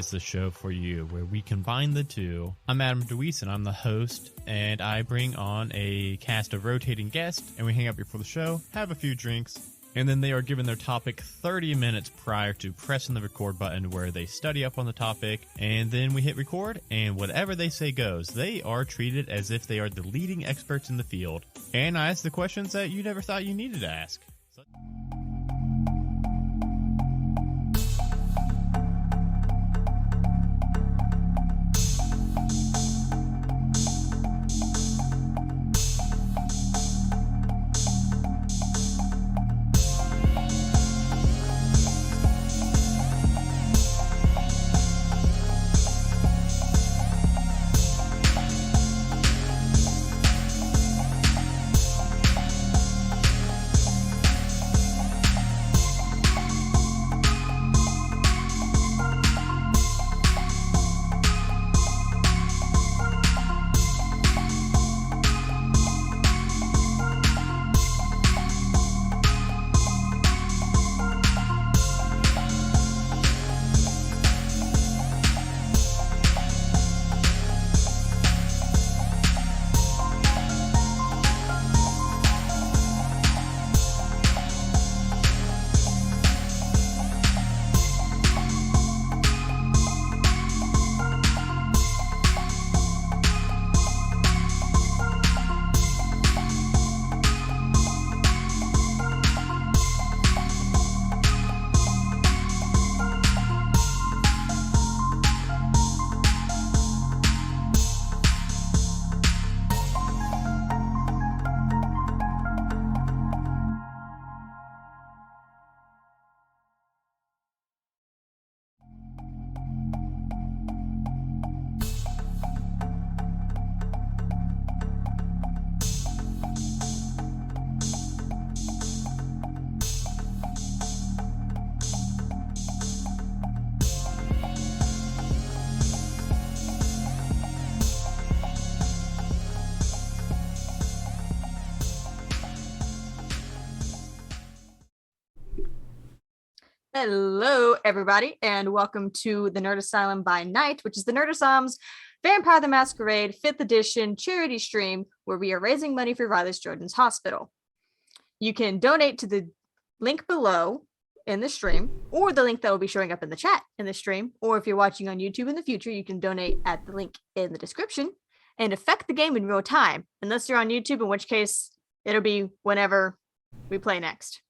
Is the show for you where we combine the two. I'm Adam DeWeese and I'm the host, and I bring on a cast of rotating guests and we hang out before the show, have a few drinks, and then they are given their topic 30 minutes prior to pressing the record button where they study up on the topic, and then we hit record and whatever they say goes. They are treated as if they are the leading experts in the field, and I ask the questions that you never thought you needed to ask. Hello, everybody, and welcome to the Nerd Asylum by Night, which is the Nerd Asylum's Vampire the Masquerade 5th edition charity stream, where we are raising money for Riley Stroden's hospital. You can donate to the link below in the stream, or the link that will be showing up in the chat in the stream, or if you're watching on YouTube in the future, you can donate at the link in the description and affect the game in real time, unless you're on YouTube, in which case it'll be whenever we play next.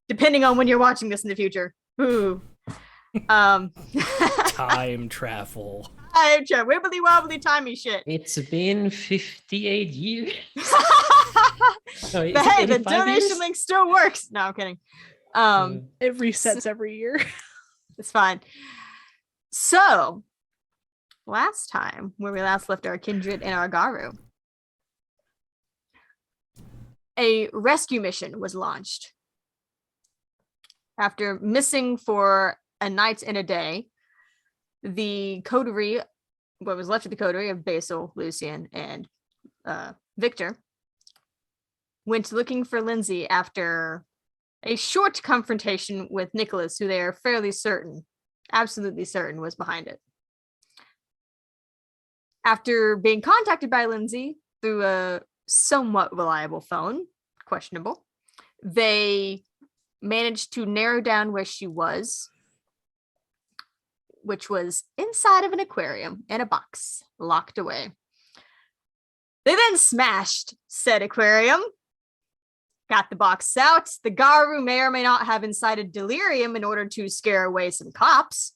Depending on when you're watching this in the future. Ooh. Time travel. Wibbly wobbly timey shit. It's been 58 years. But hey, the donation link still works. No, I'm kidding. It resets every year. It's fine. So, last time, where we last left our kindred in our Garu, a rescue mission was launched. After missing for a night and a day, the coterie, what was left of the coterie of Basil, Lucien, and Victor, went looking for Lindsay after a short confrontation with Nicholas, who they are fairly certain, absolutely certain, was behind it. After being contacted by Lindsay through a somewhat reliable phone, questionable, they managed to narrow down where she was, which was inside of an aquarium in a box, locked away. They then smashed said aquarium, got the box out. The Garu may or may not have incited delirium in order to scare away some cops.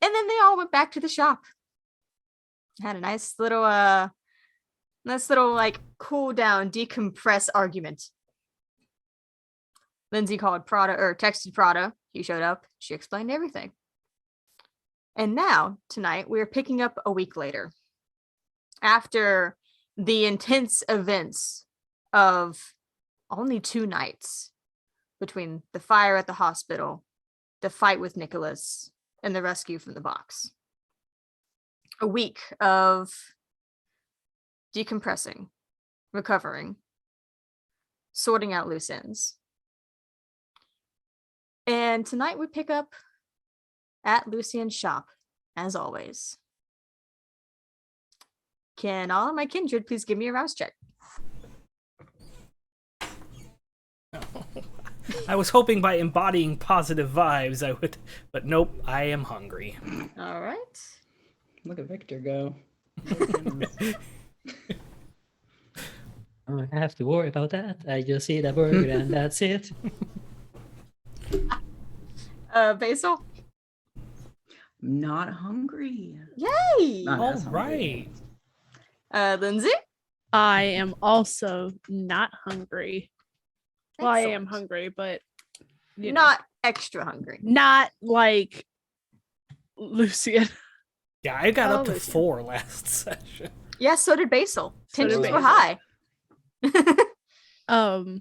And then they all went back to the shop. Had a nice little like cool down, decompress argument. Lindsay called Prada, or texted Prada. He showed up. She explained everything. And now, tonight, we are picking up a week later. After the intense events of only 2 nights between the fire at the hospital, the fight with Nicholas, and the rescue from the box. A week of decompressing, recovering, sorting out loose ends. And tonight we pick up at Lucien's shop, as always. Can all of my kindred please give me a rouse check? I was hoping by embodying positive vibes I would, but nope, I am hungry. All right. Look at Victor go. I don't have to worry about that. I just eat a burger and that's it. Basil? Not hungry. Yay! Not All as hungry. right. Lindsay? I am also not hungry. Well, I am Excellent. hungry, but you know, Not extra hungry. not like Lucien. Yeah, I got up to Lucien. 4 last session. Yes, so did Basil. So did Tensions were Basil. high.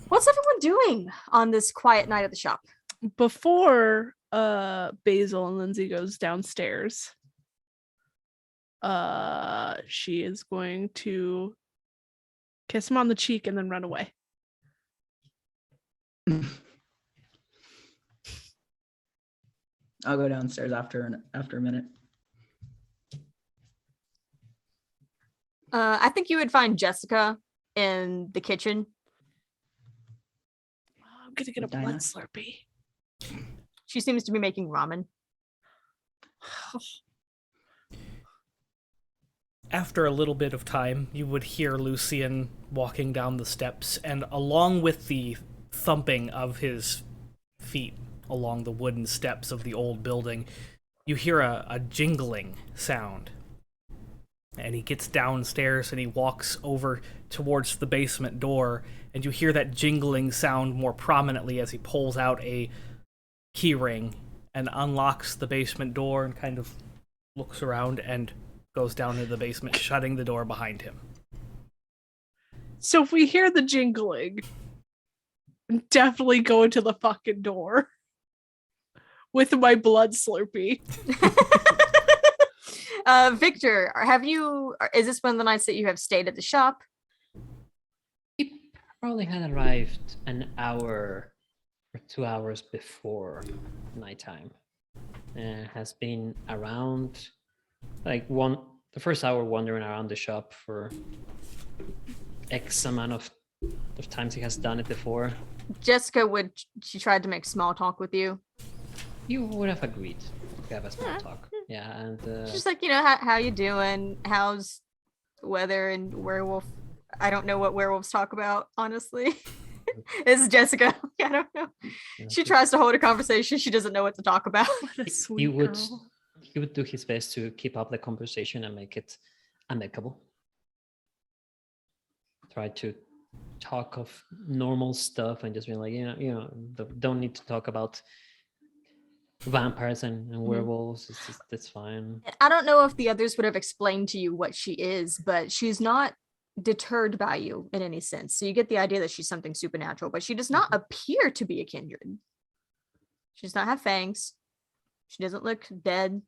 What's What's everyone doing on this quiet night at the shop? before Basil and Lindsay goes downstairs, she is going to kiss him on the cheek and then run away. I'll go downstairs after a minute. I think you would find Jessica in the kitchen. I'm gonna get a Dinah? blood slurpee. She seems to be making ramen. After a little bit of time, you would hear Lucien walking down the steps, and along with the thumping of his feet along the wooden steps of the old building, you hear a jingling sound. And he gets downstairs and he walks over towards the basement door, and you hear that jingling sound more prominently as he pulls out a key ring and unlocks the basement door and kind of looks around and goes down into the basement, shutting the door behind him. So if we hear the jingling, I'm definitely going to the fucking door with my blood slurpee. Victor, is this one of the nights that you have stayed at the shop? He probably had arrived an hour or 2 hours before nighttime. Has been around the first hour wandering around the shop for X amount of times he has done it before. Jessica she tried to make small talk with you. You would have agreed to have a small talk. Yeah, and She's just like, how you doing? How's weather and werewolf? I don't know what werewolves talk about, honestly. This is Jessica. I don't know. She tries to hold a conversation. She doesn't know what to talk about. What a sweet he would girl. he would do his best to keep up the conversation and make it amicable. Try to talk of normal stuff and just be like, don't need to talk about vampires and werewolves. It's just, that's fine. I don't know if the others would have explained to you what she is, but she's not deterred by you in any sense. So you get the idea that she's something supernatural, but she does not appear to be a kindred. She does not have fangs. She doesn't look dead.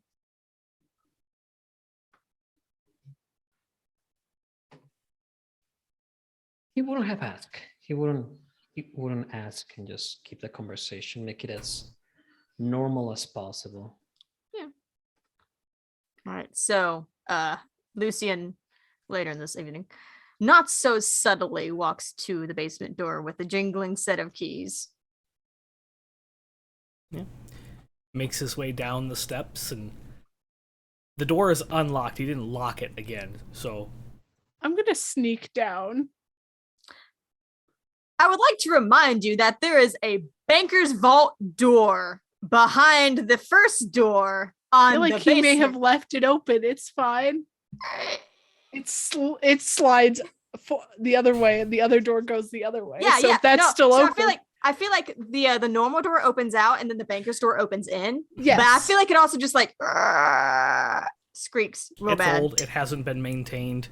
He wouldn't have asked. He wouldn't ask and just keep the conversation, make it as normal as possible. All right. So Lucien, later in this evening, not so subtly walks to the basement door with a jingling set of keys. Yeah. Makes his way down the steps, and the door is unlocked. He didn't lock it again, so I'm gonna sneak down. I would like to remind you that there is a banker's vault door behind the first door I on feel like the he basement. may have left it open. It's fine. It slides the other way, and the other door goes the other way. Yeah, so yeah. if that's No, still so open. I feel like the normal door opens out, and then the banker's door opens in. Yes. But I feel like it also just like squeaks real it's bad. old. It hasn't been maintained.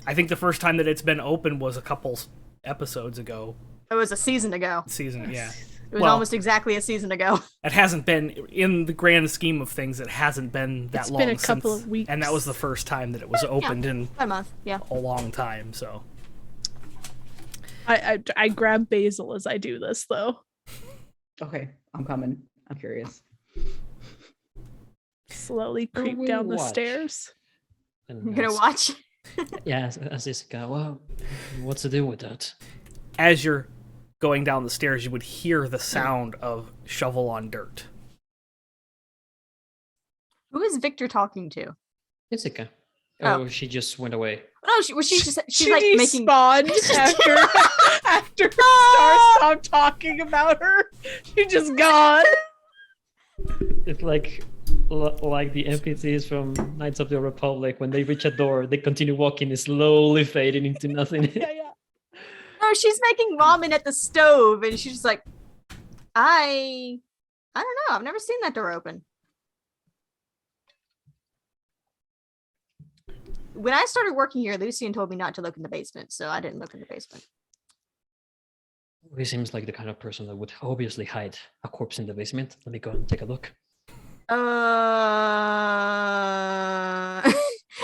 I think the first time that it's been open was a couple episodes ago. It was a season ago. Season, yeah. It was Well, almost exactly a season ago. It hasn't been, in the grand scheme of things, it hasn't been that It's long been a couple since, of weeks. and that was the first time that it was opened in About a month. Yeah. a long time. So I grab Basil as I do this, though. Okay, I'm coming. I'm curious. slowly creep we down the watch? stairs. And I'm gonna ask- watch. Yeah, as this guy. Well, what's to do with that? As you're going down the stairs, you would hear the sound of shovel on dirt. Who is Victor talking to? Jessica. Oh. Oh, she just went away. No, she's She like making. despawned after Star stopped talking about her. She just gone. It's like the NPCs from Knights of the Republic. When they reach a door, they continue walking, slowly fading into nothing. Yeah. No, she's making ramen at the stove, and she's just like, I don't know. I've never seen that door open. When I started working here, Lucien told me not to look in the basement, so I didn't look in the basement. He seems like the kind of person that would obviously hide a corpse in the basement. Let me go and take a look.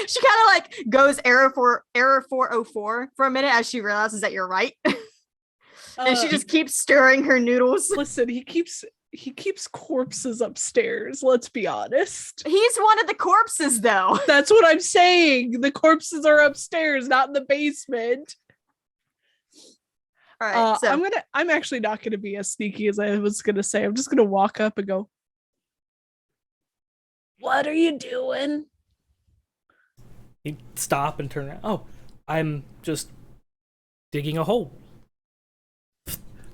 She kind of like goes error 404 for a minute as she realizes that you're right. And she just keeps stirring her noodles. Listen, he keeps corpses upstairs, let's be honest. He's one of the corpses, though. That's what I'm saying. The corpses are upstairs, not in the basement. All right, so I'm actually not gonna be as sneaky as I was gonna say. I'm just gonna walk up and go, "What are you doing?" He'd stop and turn around. Oh, I'm just digging a hole.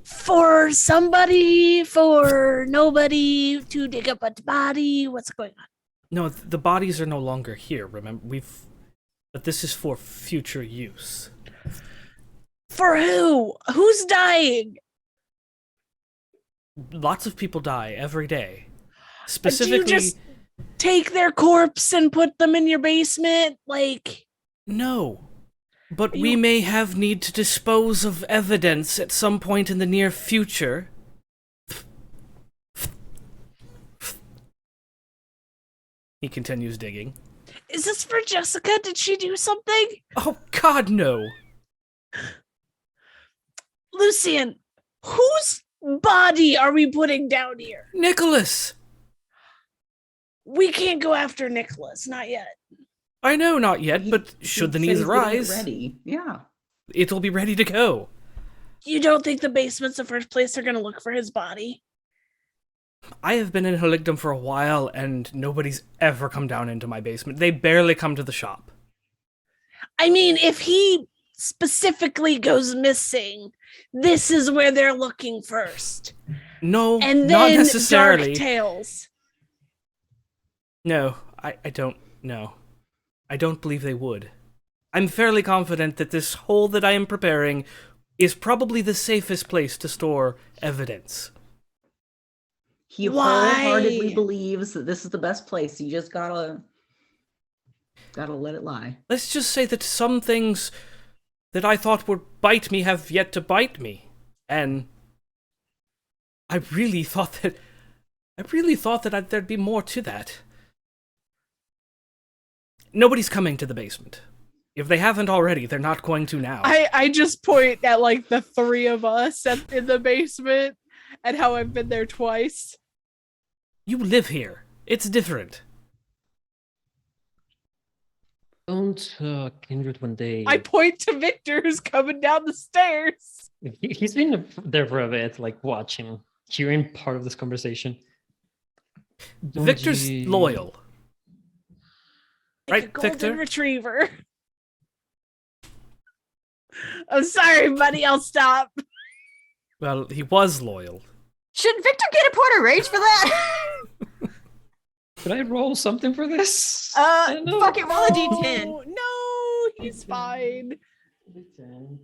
For somebody, for nobody to dig up a body. What's going on? No, the bodies are no longer here. Remember, but this is for future use. For who? Who's dying? Lots of people die every day. Do Specifically, you just take their corpse and put them in your basement? Like, no. But we may have need to dispose of evidence at some point in the near future. He continues digging. is this for Jessica? Did she do something? Oh, God, no. Lucien, whose body are we putting down here? Nicholas! We can't go after Nicholas, not yet. I know, not yet, but should the He needs said he's getting it arise, ready. Yeah. it'll be ready to go. You don't think the basement's the first place they're gonna look for his body? I have been in Heligdom for a while, and nobody's ever come down into my basement. They barely come to the shop. I mean, if he specifically goes missing, this is where they're looking first. No, And not then necessarily. Dark Tales. No, I don't know. I don't believe they would. I'm fairly confident that this hole that I am preparing is probably the safest place to store evidence. He wholeheartedly believes that this is the best place. You just gotta let it lie. Let's just say that some things that I thought would bite me have yet to bite me. And I really thought that there'd be more to that. Nobody's coming to the basement. If they haven't already, they're not going to now. I just point at like the three of us in the basement and how I've been there twice. You live here. It's different. Don't Kindred one day. I point to Victor who's coming down the stairs. He's been there for a bit, like watching, hearing part of this conversation. Don't Victor's you- loyal. Like Right, a golden Victor? retriever. I'm sorry, buddy. I'll stop. Well, he was loyal. should Victor get a point of rage for that? Could I roll something for this? I don't know. Fuck it, roll a d10. No, he's fine. D10.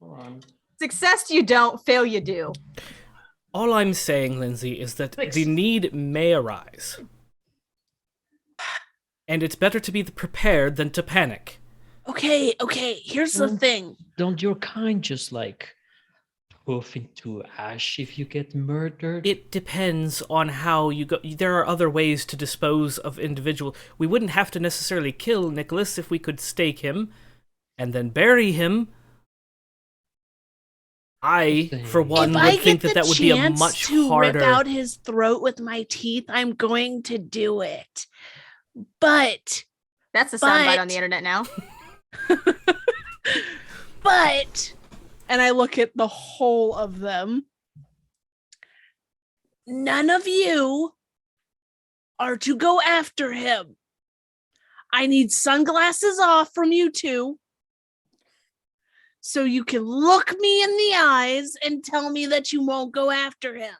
Hold on. Success you don't, fail you do. All I'm saying, Lindsay, is that Thanks. the need may arise. And it's better to be prepared than to panic. Okay. Here's the thing. Don't your kind just like poof into ash if you get murdered? It depends on how you go. There are other ways to dispose of individual. We wouldn't have to necessarily kill Nicholas if we could stake him and then bury him. I, for one, If would I think get that the would be a chance much to harder. rip out his throat with my teeth, I'm going to do it. But That's the soundbite on But- the internet now. But, and I look at the whole of them, none of you are to go after him. I need sunglasses off from you two so you can look me in the eyes and tell me that you won't go after him.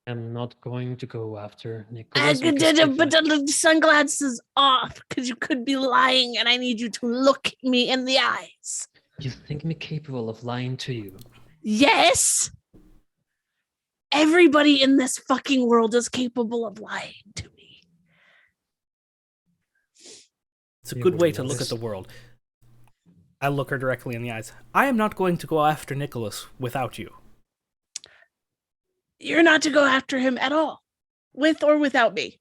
I'm not going to go after And Nicholas. because if but the sunglasses off because you could be lying and I need you to look me in the eyes. you think me capable of lying to you? Yes. Everybody in this fucking world is capable of lying to me. It's a Yeah, good but way it to look at was- the world. I look her directly in the eyes. I am not going to go after Nicholas without you. You're not to go after him at all, with or without me.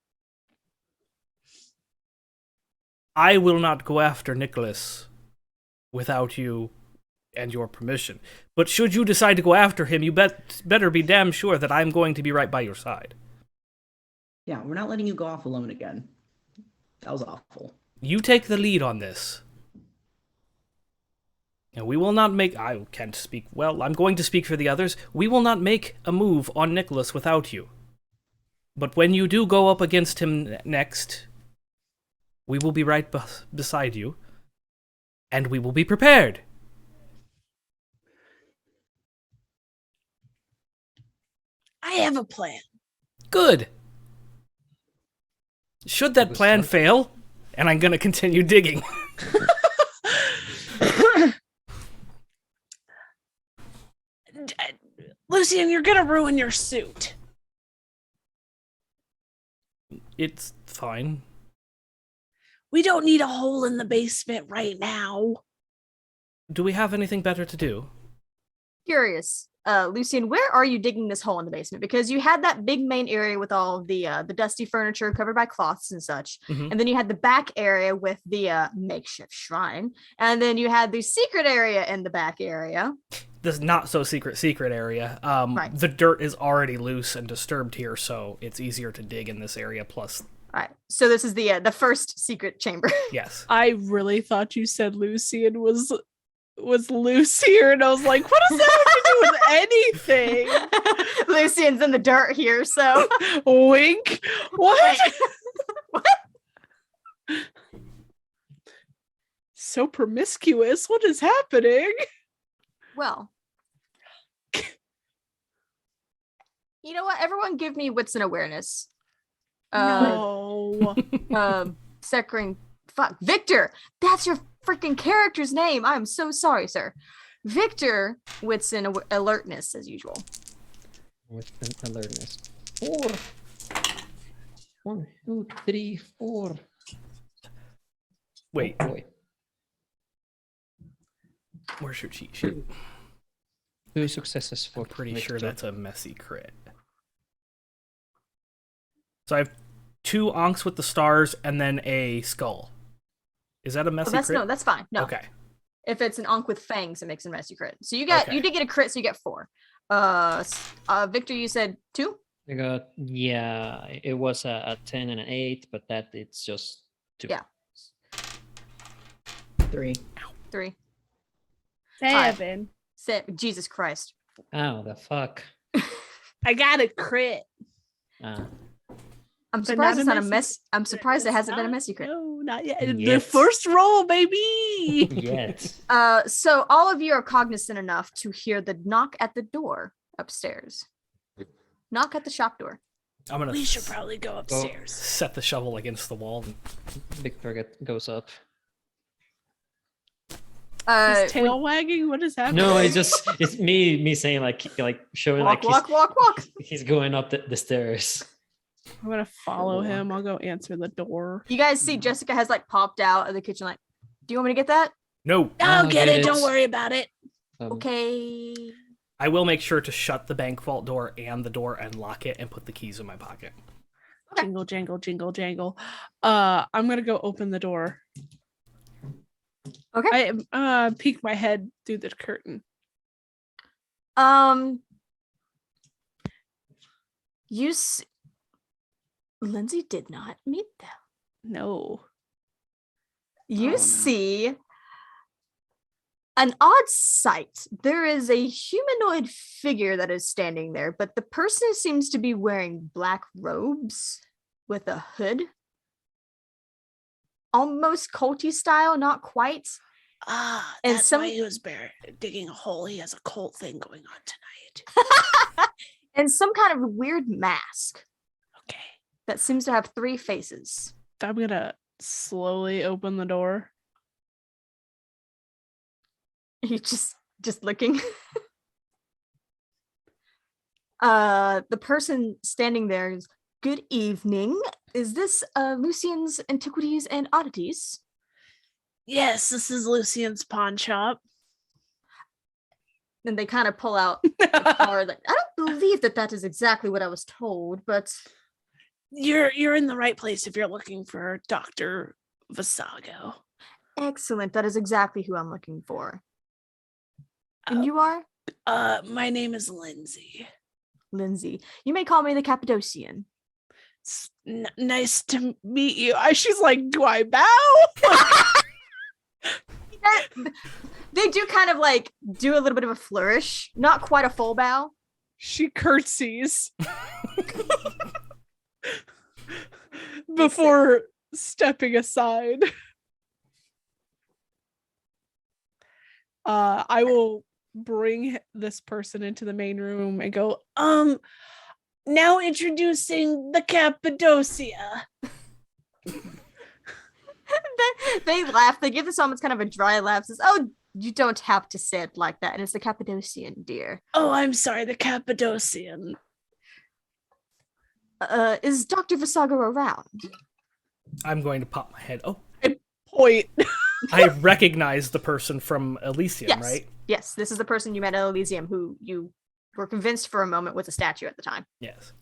I will not go after Nicholas without you and your permission. But should you decide to go after him, you better be damn sure that I'm going to be right by your side. Yeah, we're not letting you go off alone again. That was awful. You take the lead on this. And we will not make... I can't speak... Well, I'm going to speak for the others. We will not make a move on Nicholas without you. But when you do go up against him next, we will be right beside you. And we will be prepared. I have a plan. Good. Should that Good plan start. fail, and I'm going to continue digging. Lucien, you're gonna ruin your suit. It's fine. We don't need a hole in the basement right now. Do we have anything better to do? Curious, Lucien, where are you digging this hole in the basement? Because you had that big main area with all the dusty furniture covered by cloths and such, Mhm. and then you had the back area with the makeshift shrine, and then you had the secret area in the back area. This not so secret area. Right. The dirt is already loose and disturbed here, so it's easier to dig in this area. Plus, All right, so this is the first secret chamber. yes, I really thought you said Lucien was loose here, and I was like, what does that have to do with anything? Lucien's in the dirt here, so Wink. What? What? So promiscuous. What is happening? Well, you know what? Everyone, give me wits and awareness. No. Second, fuck, Victor. That's your freaking character's name. I'm so sorry, sir. Victor, wits and alertness as usual. With an alertness. 4. 1, 2, 3, 4. wait, Oh, boy. where's your cheat sheet? 2 successes for I'm pretty sure Victor. that's a messy crit. So I have 2 onks with the stars and then a skull. Is that a messy That's crit? no, that's fine. No, Okay. if it's an onk with fangs, it makes a messy crit. So you did get a crit, so you get 4. Victor, you said 2. I got, yeah, it was a 10 and an 8, but that it's just 2. Yeah. 3. 3. 7. Jesus Christ. Ow, the fuck. I got a crit. I'm But surprised not it's a not a messy mess. I'm surprised it It's hasn't been a not- messy crit. No, not yet. The Yet. first roll, baby. Yet. So all of you are cognizant enough to hear the knock at the door upstairs. Knock at the shop door. I'm gonna We should probably go upstairs. set the shovel against the wall. Victor goes up. His tail wagging? What is happening? No, it's me saying like showing walk, like walk. he's going up the stairs. I'm gonna follow him. I'll go answer the door. You guys see Jessica has like popped out of the kitchen like, do you want me to get that? No, I'll I'll get get it. it. Don't worry about it. Okay. I will make sure to shut the bank vault door and the door and lock it and put the keys in my pocket. Okay. Jingle, jangle, jingle, jangle. I'm gonna go open the door. Okay. I peek my head through the curtain. You Lindsay did not meet them. No. You Oh, no. see an odd sight. There is a humanoid figure that is standing there, but the person seems to be wearing black robes with a hood. Almost culty style, not quite. And that's why he was digging a hole. He has a cult thing going on tonight. And some kind of weird mask Okay. that seems to have 3 faces. I'm gonna slowly open the door. You just looking. The person standing there is, good evening. Is this Lucien's Antiquities and Oddities? Yes, this is Lucien's pawn shop. And they kind of pull out the card. Like, I don't believe that is exactly what I was told, but You're in the right place if you're looking for Dr. Visago. excellent. That is exactly who I'm looking for. And you are? My name is Lindsay. Lindsay. You may call me the Cappadocian. It's nice to meet you. She's like, do I bow? They do kind of like do a little bit of a flourish, not quite a full bow. She curtsies before stepping aside. I will bring this person into the main room and go, now introducing the Cappadocia. They laugh. They give this almost kind of a dry laugh. Says, "Oh, you don't have to say it like that." And it's the Cappadocian, dear. Oh, I'm sorry, the Cappadocian. Is Dr. Visago around? I'm going to pop my head. Oh, Point. I recognize the person from Elysium, Yes. right? Yes, this is the person you met at Elysium who you were convinced for a moment was a statue at the time. Yes.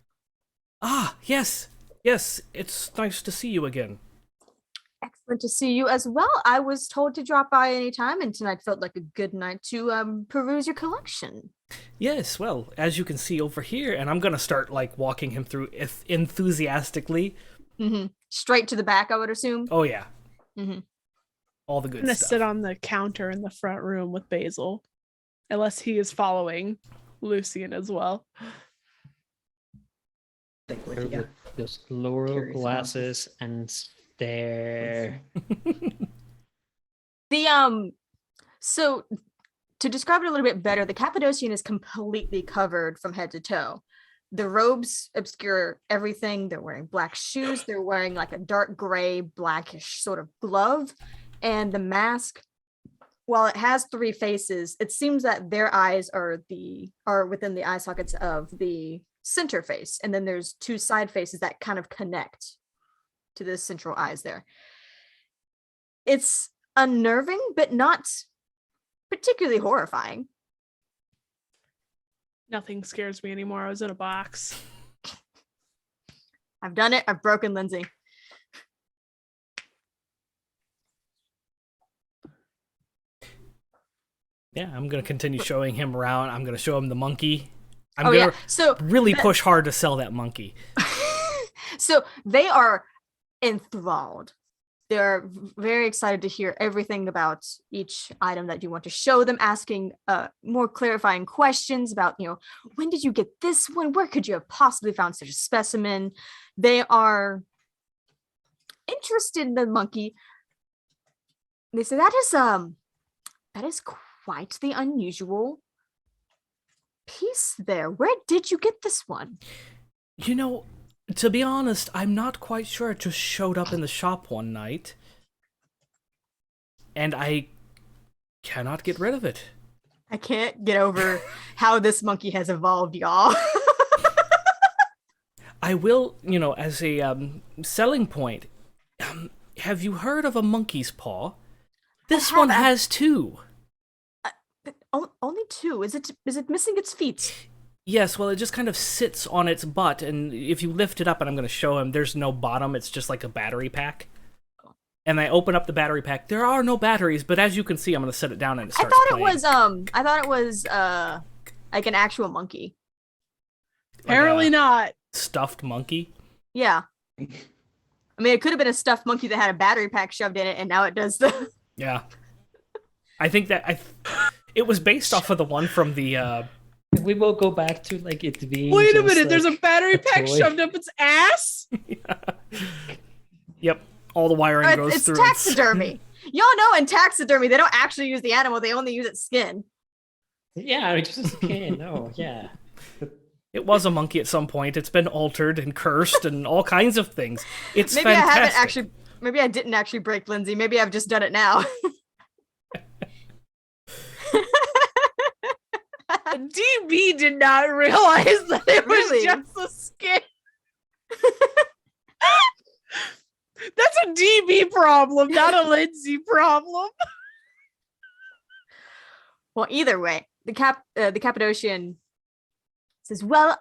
Ah, yes. Yes, it's nice to see you again. Excellent to see you as well. I was told to drop by anytime, and tonight felt like a good night to peruse your collection. Yes, well, as you can see over here, and I'm gonna start, like, walking him through enthusiastically. Mm-hmm. Straight to the back, I would assume. Oh, yeah. Mm-hmm. All the I'm good gonna stuff. sit on the counter in the front room with Basil, unless he is following Lucien as well. Think Her with you. with those lower Curious enough. glasses and stare. The so to describe it a little bit better, the Cappadocian is completely covered from head to toe. The robes obscure everything. They're wearing black shoes. They're wearing like a dark gray, blackish sort of glove. And the mask, while it has 3 faces, it seems that their eyes are within the eye sockets of the center face. And then there's 2 side faces that kind of connect to the central eyes there. It's unnerving, but not particularly horrifying. Nothing scares me anymore. I was in a box. I've done it. I've broken Lindsay. Yeah, I'm gonna continue showing him around. I'm gonna show him the monkey. I'm Oh gonna yeah. So really push hard to sell that monkey. so they are enthralled. They're very excited to hear everything about each item that you want to show them, asking more clarifying questions about, when did you get this one? Where could you have possibly found such a specimen? They are interested in the monkey. They say that is quite the unusual piece there. Where did you get this one? To be honest, I'm not quite sure. It just showed up in the shop one night. And I cannot get rid of it. I can't get over how this monkey has evolved, y'all. I will, as a selling point, have you heard of a monkey's paw? This one has 2. Only 2. Is it missing its feet? Yes, well, it just kind of sits on its butt, and if you lift it up, and I'm going to show him, there's no bottom, it's just like a battery pack. And I open up the battery pack. There are no batteries, but as you can see, I'm going to set it down and it starts playing. I thought it was like an actual monkey. Apparently not. Stuffed monkey? Yeah. I mean, it could have been a stuffed monkey that had a battery pack shoved in it, and now it does the. Yeah. I think that it was based off of the one from the. We will go back to like it being. Wait a just, minute, there's a like, battery pack toy. shoved up its ass? Yep. All the wiring goes It's through. taxidermy. Y'all know in taxidermy, they don't actually use the animal, they only use its skin. Yeah, I just can't. No, yeah. It was a monkey at some point. It's been altered and cursed and all kinds of things. It's Maybe fantastic. I haven't actually. Maybe I didn't actually break Lindsay. Maybe I've just done it now. DB did not realize that it was Really? just the skin. That's a DB problem, not a Lindsay problem. Well, either way, the Cappadocian says, "Well,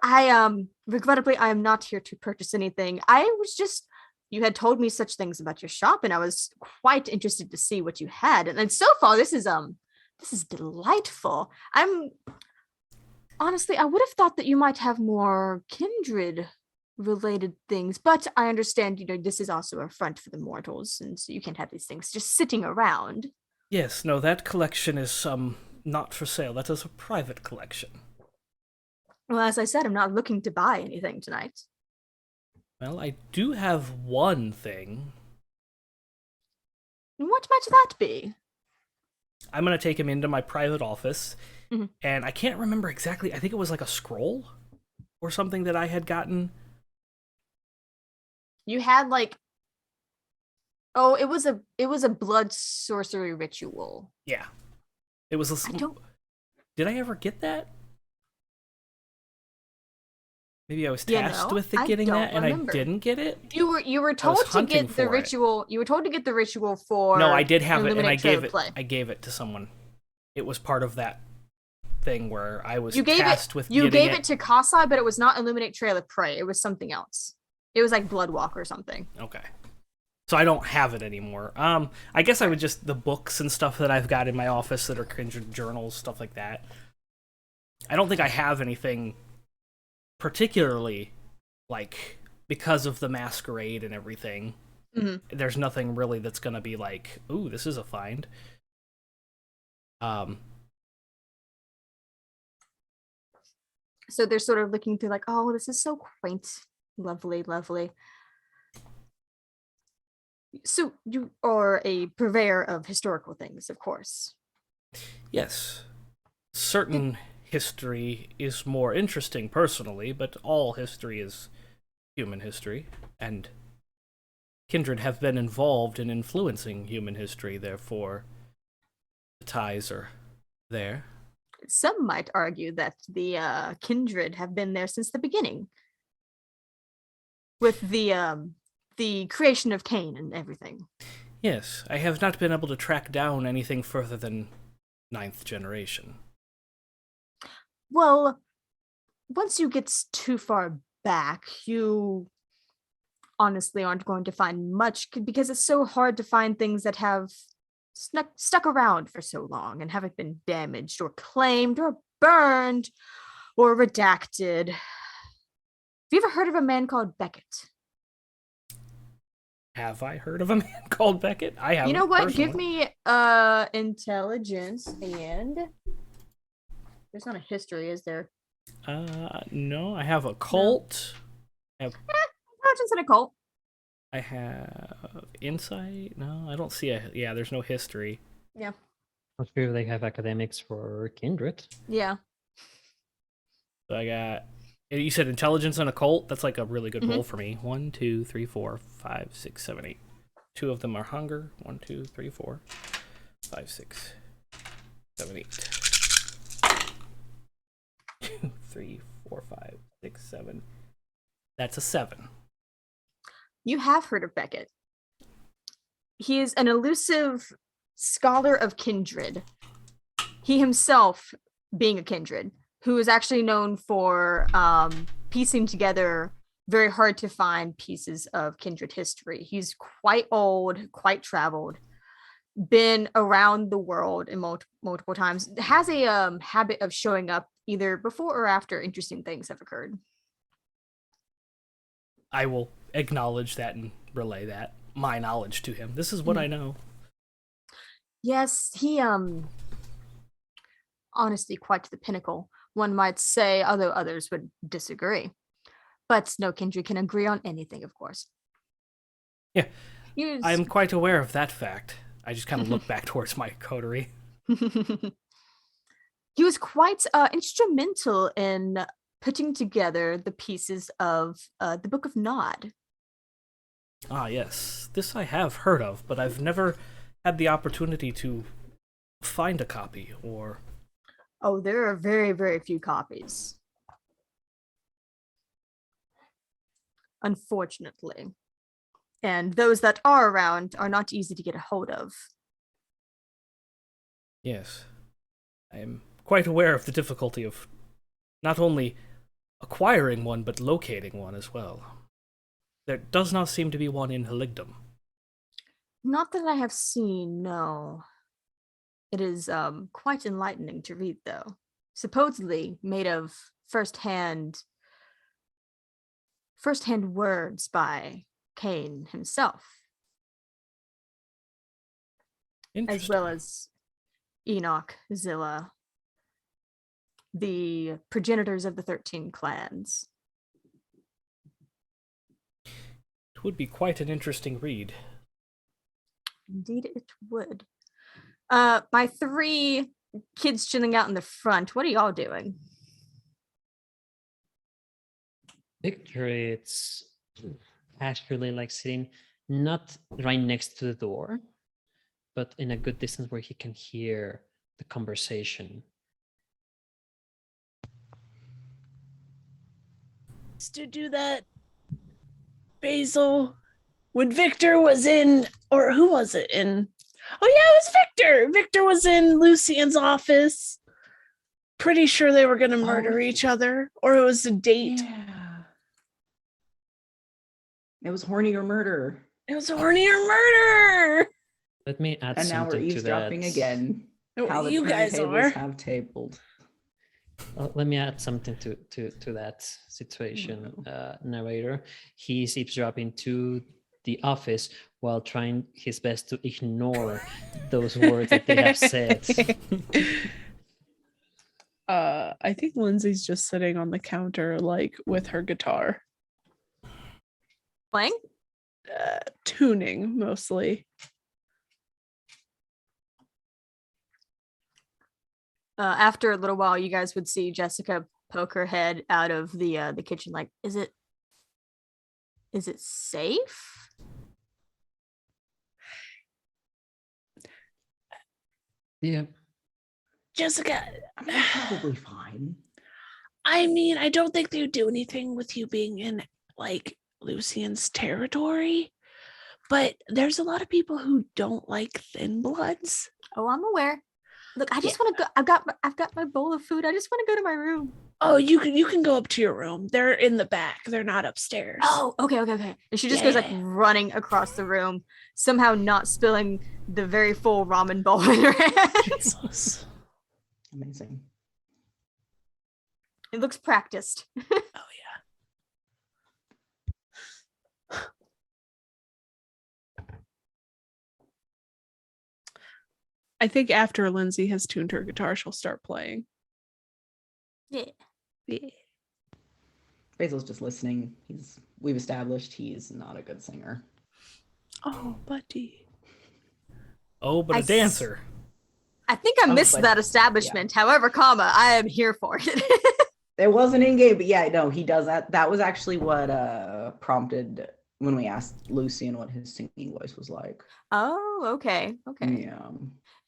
regrettably, I am not here to purchase anything. I was just, you had told me such things about your shop, and I was quite interested to see what you had. And so far, this is delightful. Honestly, I would have thought that you might have more kindred related things, but I understand, this is also a front for the mortals, and so you can't have these things just sitting around." Yes, no, that collection is not for sale. That is a private collection. Well, as I said, I'm not looking to buy anything tonight. Well, I do have one thing. What might that be? I'm going to take him into my private office, Mhm. and I can't remember exactly. I think it was like a scroll or something that I had gotten. You had it was a blood sorcery ritual. Yeah. It was a... I don't. Did I ever get that? Maybe I was You tasked know, with I getting don't that and remember. I didn't get it? You were told to hunting get the for it. ritual. You were told to get the ritual for. No, I did have it, and I Illuminate Trail gave of it. Play. I gave it to someone. It was part of that thing where I was You gave tasked it. with You getting gave it to Kasai, but it was not Illuminate Trail of Prey. It was something else. It was like Bloodwalk or something. Okay. So I don't have it anymore. I guess I would just the books and stuff that I've got in my office that are kindred journals, stuff like that. I don't think I have anything particularly like because of the masquerade and everything. Mm-hmm. There's nothing really that's gonna be like, ooh, this is a find. So they're sort of looking through, like, oh, this is so quaint, lovely, lovely. So you are a purveyor of historical things, of course. Yes. Certain history is more interesting personally, but all history is human history, and kindred have been involved in influencing human history, therefore the ties are there. Some might argue that the kindred have been there since the beginning, with the creation of Cain and everything. Yes, I have not been able to track down anything further than 9th generation. Well, once you get too far back, you honestly aren't going to find much, because it's so hard to find things that have stuck around for so long and haven't been damaged or claimed or burned or redacted. Have you ever heard of a man called Beckett? Have I heard of a man called Beckett? I haven't. You know what? Personally. Give me intelligence, and there's not a history, is there? No, I have a cult. Intelligence and occult. I have insight. No, I don't see a. Yeah, there's no history. Yeah. Not sure if they have academics for kindred. Yeah. So I got. You said intelligence and occult. That's like a really good Mhm. roll for me. 1, 2, 3, 4, 5, 6, 7, 8. 2 of them are hunger. 1, 2, 3, 4, 5, 6, 7, 8. 2, 3, 4, 5, 6, 7. That's a 7. You have heard of Beckett. He is an elusive scholar of kindred. He himself being a kindred, who is actually known for piecing together very hard to find pieces of kindred history. He's quite old, quite traveled, been around the world in multiple times, has a habit of showing up either before or after interesting things have occurred. I will acknowledge that and relay that, my knowledge to him. This is what I know. Yes, he honestly quite to the pinnacle, one might say, although others would disagree. But no kindred can agree on anything, of course. Yeah, He was- I'm quite aware of that fact. I just kind of look back towards my coterie. He was quite instrumental in putting together the pieces of the Book of Nod. Ah, yes. This I have heard of, but I've never had the opportunity to find a copy or... Oh, there are very, very few copies. Unfortunately. And those that are around are not easy to get a hold of. Yes. I am quite aware of the difficulty of not only acquiring one, but locating one as well. There does not seem to be one in Haligdom. Not that I have seen, no. It is quite enlightening to read, though. Supposedly made of first-hand words by Cain himself, as well as Enoch, Zilla, the progenitors of the 13 clans. It would be quite an interesting read. Indeed, it would. My 3 kids chilling out in the front. What are y'all doing? Victor, it's actually like sitting not right next to the door, but in a good distance where he can hear the conversation. To do that, Basil, when Victor was in, or who was it in? Oh yeah, it was Victor. Victor was in Lucien's office. Pretty sure they were gonna murder each other, or it was a date. Yeah. It was horny or murder. It was a horny or murder. Let me add And now we're something to eavesdropping that. again. How the You guys turntables are. have tabled. Let me add something to that situation, narrator. He's eavesdropping to the office while trying his best to ignore those words that they have said. I think Lindsay's just sitting on the counter, like with her guitar, Playing? tuning mostly. After a little while, you guys would see Jessica poke her head out of the kitchen, like, is it safe? Yeah. Jessica, I'm probably fine. I mean, I don't think they would do anything with you being in like Lucien's territory, but there's a lot of people who don't like thin bloods. Oh, I'm aware. Look, I just Yeah. want to go. I've got my bowl of food. I just want to go to my room. Oh, you can go up to your room. They're in the back. They're not upstairs. Oh, okay. And she just goes like Yeah. running across the room, somehow not spilling the very full ramen bowl in her hands. Jesus. Amazing. It looks practiced. Oh yeah. I think after Lindsay has tuned her guitar, she'll start playing. Yeah. Yeah. Basil's just listening. We've established he's not a good singer. Oh, buddy. Oh, but I a dancer. I think I missed but- that establishment. However, I am here for it. It wasn't in game, but yeah, no, he does that. That was actually what prompted when we asked Lucien what his singing voice was like. Oh, okay. Yeah.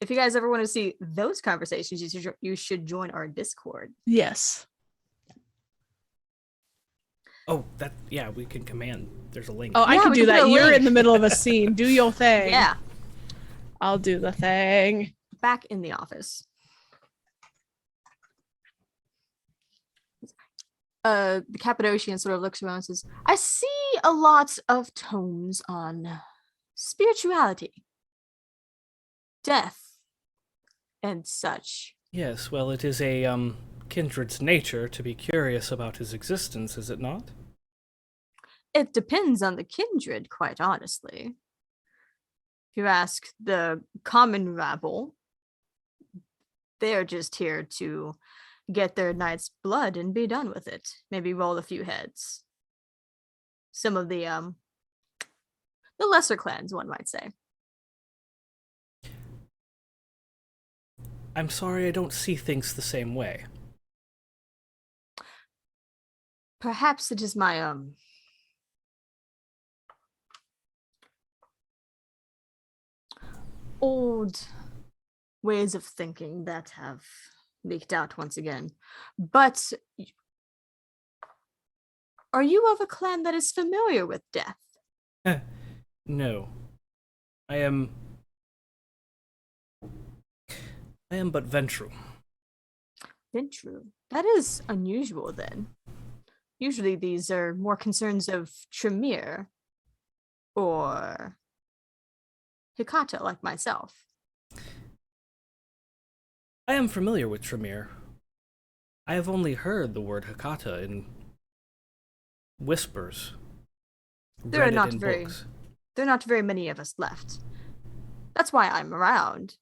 If you guys ever want to see those conversations, you should join our Discord. Yes. Oh, we can command. There's a link. Oh, I Yeah, can we do can put that. a You're link. in the middle of a scene. Do your thing. Yeah, I'll do the thing. back in the office. The Cappadocian sort of looks around and says, I see a lot of tomes on spirituality, death, and such. Yes, well, it is a kindred's nature to be curious about his existence, is it not? It depends on the kindred, quite honestly. If you ask the common rabble, they're just here to get their knight's blood and be done with it. Maybe roll a few heads. Some of the lesser clans, one might say. I'm sorry, I don't see things the same way. Perhaps it is my old ways of thinking that have leaked out once again. But are you of a clan that is familiar with death? No. I am but Ventru. Ventru. That is unusual then. Usually these are more concerns of Tremere or Hikata, like myself. I am familiar with Tremere. I have only heard the word Hikata in whispers. There are not books. there are not very many of us left. That's why I'm around.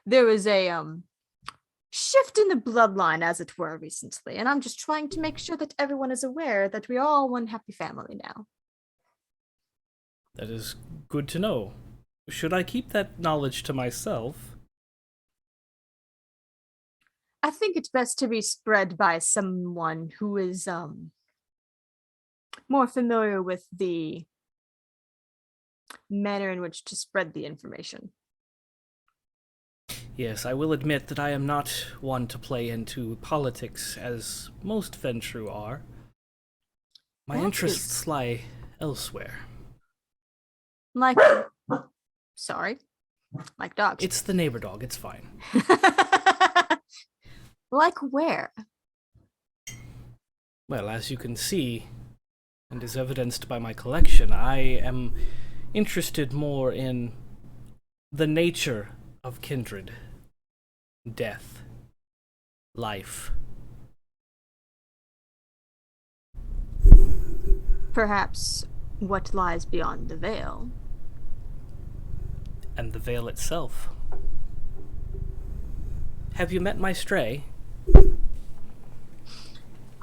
There was a shift in the bloodline, as it were, recently, and I'm just trying to make sure that everyone is aware that we are all one happy family now. That is good to know. Should I keep that knowledge to myself? I think it's best to be spread by someone who is more familiar with the manner in which to spread the information. Yes, I will admit that I am not one to play into politics as most Ventru are. My interests lie elsewhere. Like, sorry, like dogs. It's the neighbor dog, it's fine. Like where? Well, as you can see, and is evidenced by my collection, I am interested more in the nature of kindred, death, life. Perhaps what lies beyond the veil. And the veil itself. Have you met my stray?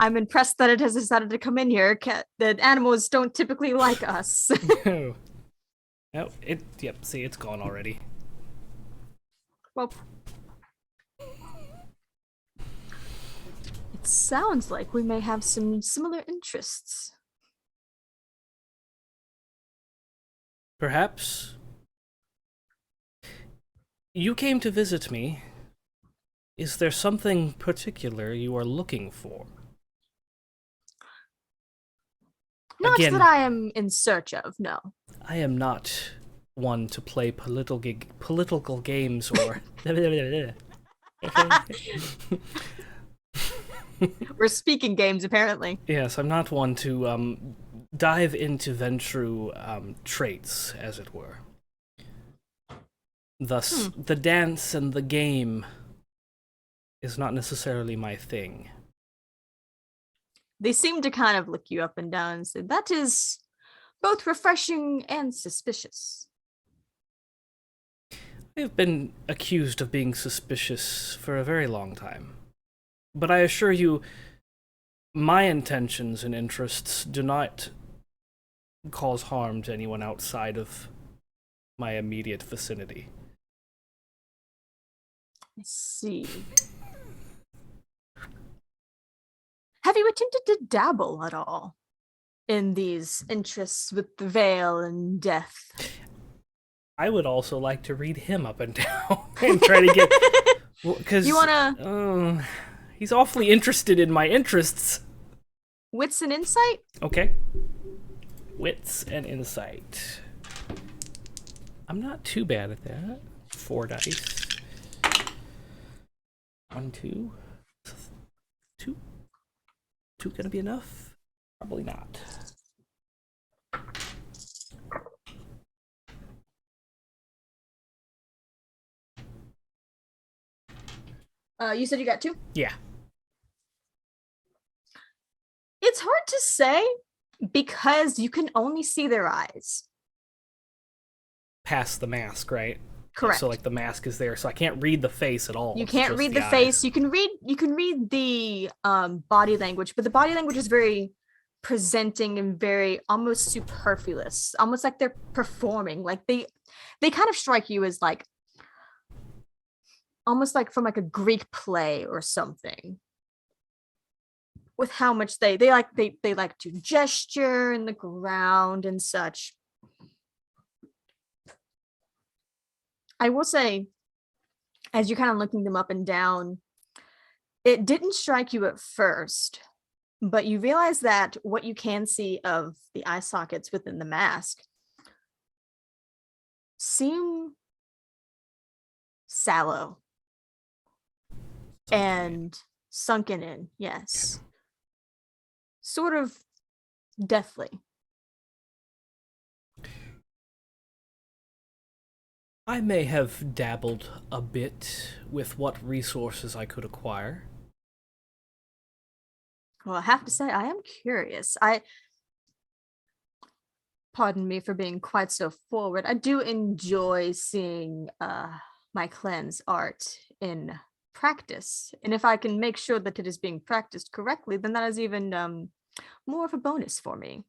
I'm impressed that it has decided to come in here. The animals don't typically like us. No. Oh, yep, see, it's gone already. Well, it sounds like we may have some similar interests. Perhaps. You came to visit me. Is there something particular you are looking for? Not Again, that I am in search of, no. I am not one to play political games or... We're speaking games, apparently. Yes, I'm not one to dive into Ventru traits, as it were. Thus, the dance and the game is not necessarily my thing. They seem to kind of look you up and down and say, that is both refreshing and suspicious. I have been accused of being suspicious for a very long time. But I assure you, my intentions and interests do not cause harm to anyone outside of my immediate vicinity. I see. Have you attempted to dabble at all in these interests with the veil and death? I would also like to read him up and down and try to get... Because you wanna... he's awfully interested in my interests. Wits and insight? Okay. Wits and insight. I'm not too bad at that. 4 dice. 1, 2. 2. 2 gonna be enough? Probably not. You said you got 2? Yeah. It's hard to say. Because you can only see their eyes. Past the mask, right? Correct. So like the mask is there, so I can't read the face at all. You It's can't just read the eyes. face. You can read the body language, but the body language is very presenting and very almost superfluous, almost like they're performing. Like they kind of strike you as like almost like from like a Greek play or something. With how much they like to gesture in the ground and such. I will say, as you're kind of looking them up and down, it didn't strike you at first, but you realize that what you can see of the eye sockets within the mask seem sallow and sunken in, yes. Sort of deathly. I may have dabbled a bit with what resources I could acquire. Well, I have to say, I am curious. Pardon me for being quite so forward. I do enjoy seeing my clan's art in practice. And if I can make sure that it is being practiced correctly, then that is even more of a bonus for me.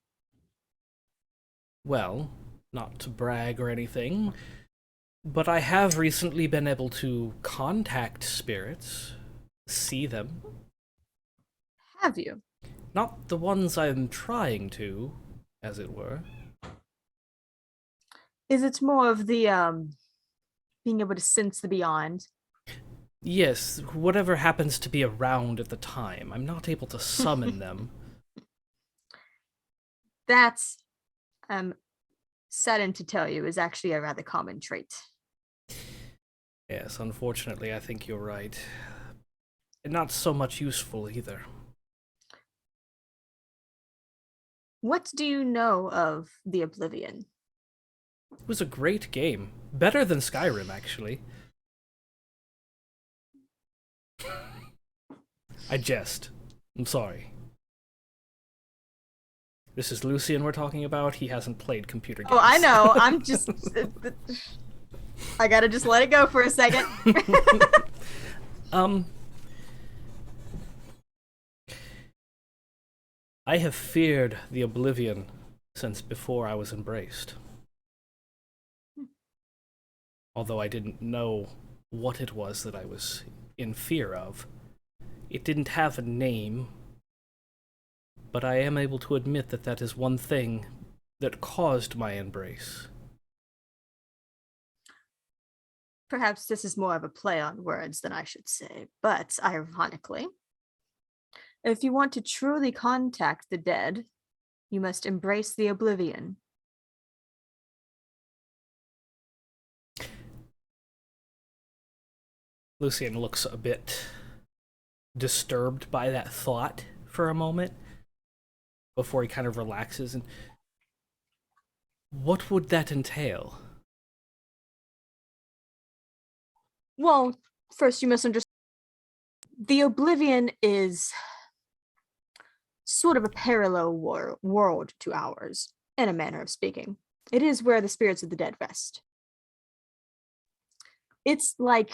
Well, not to brag or anything, but I have recently been able to contact spirits, see them. Have you? Not the ones I'm trying to, as it were. Is it more of the being able to sense the beyond? Yes, whatever happens to be around at the time. I'm not able to summon them. That's saddened to tell you is actually a rather common trait. Yes, unfortunately, I think you're right. And not so much useful either. What do you know of the Oblivion? It was a great game. Better than Skyrim, actually. I jest. I'm sorry. This is Lucien we're talking about. He hasn't played computer games. Oh, I know. I'm just... I gotta just let it go for a second. I have feared the Oblivion since before I was embraced. Although I didn't know what it was that I was in fear of. It didn't have a name, but I am able to admit that that is one thing that caused my embrace. Perhaps this is more of a play on words than I should say, but ironically, if you want to truly contact the dead, you must embrace the Oblivion. Lucien looks a bit disturbed by that thought for a moment before he kind of relaxes. And what would that entail? Well, first you must understand the Oblivion is sort of a parallel world to ours, in a manner of speaking. It is where the spirits of the dead rest. It's like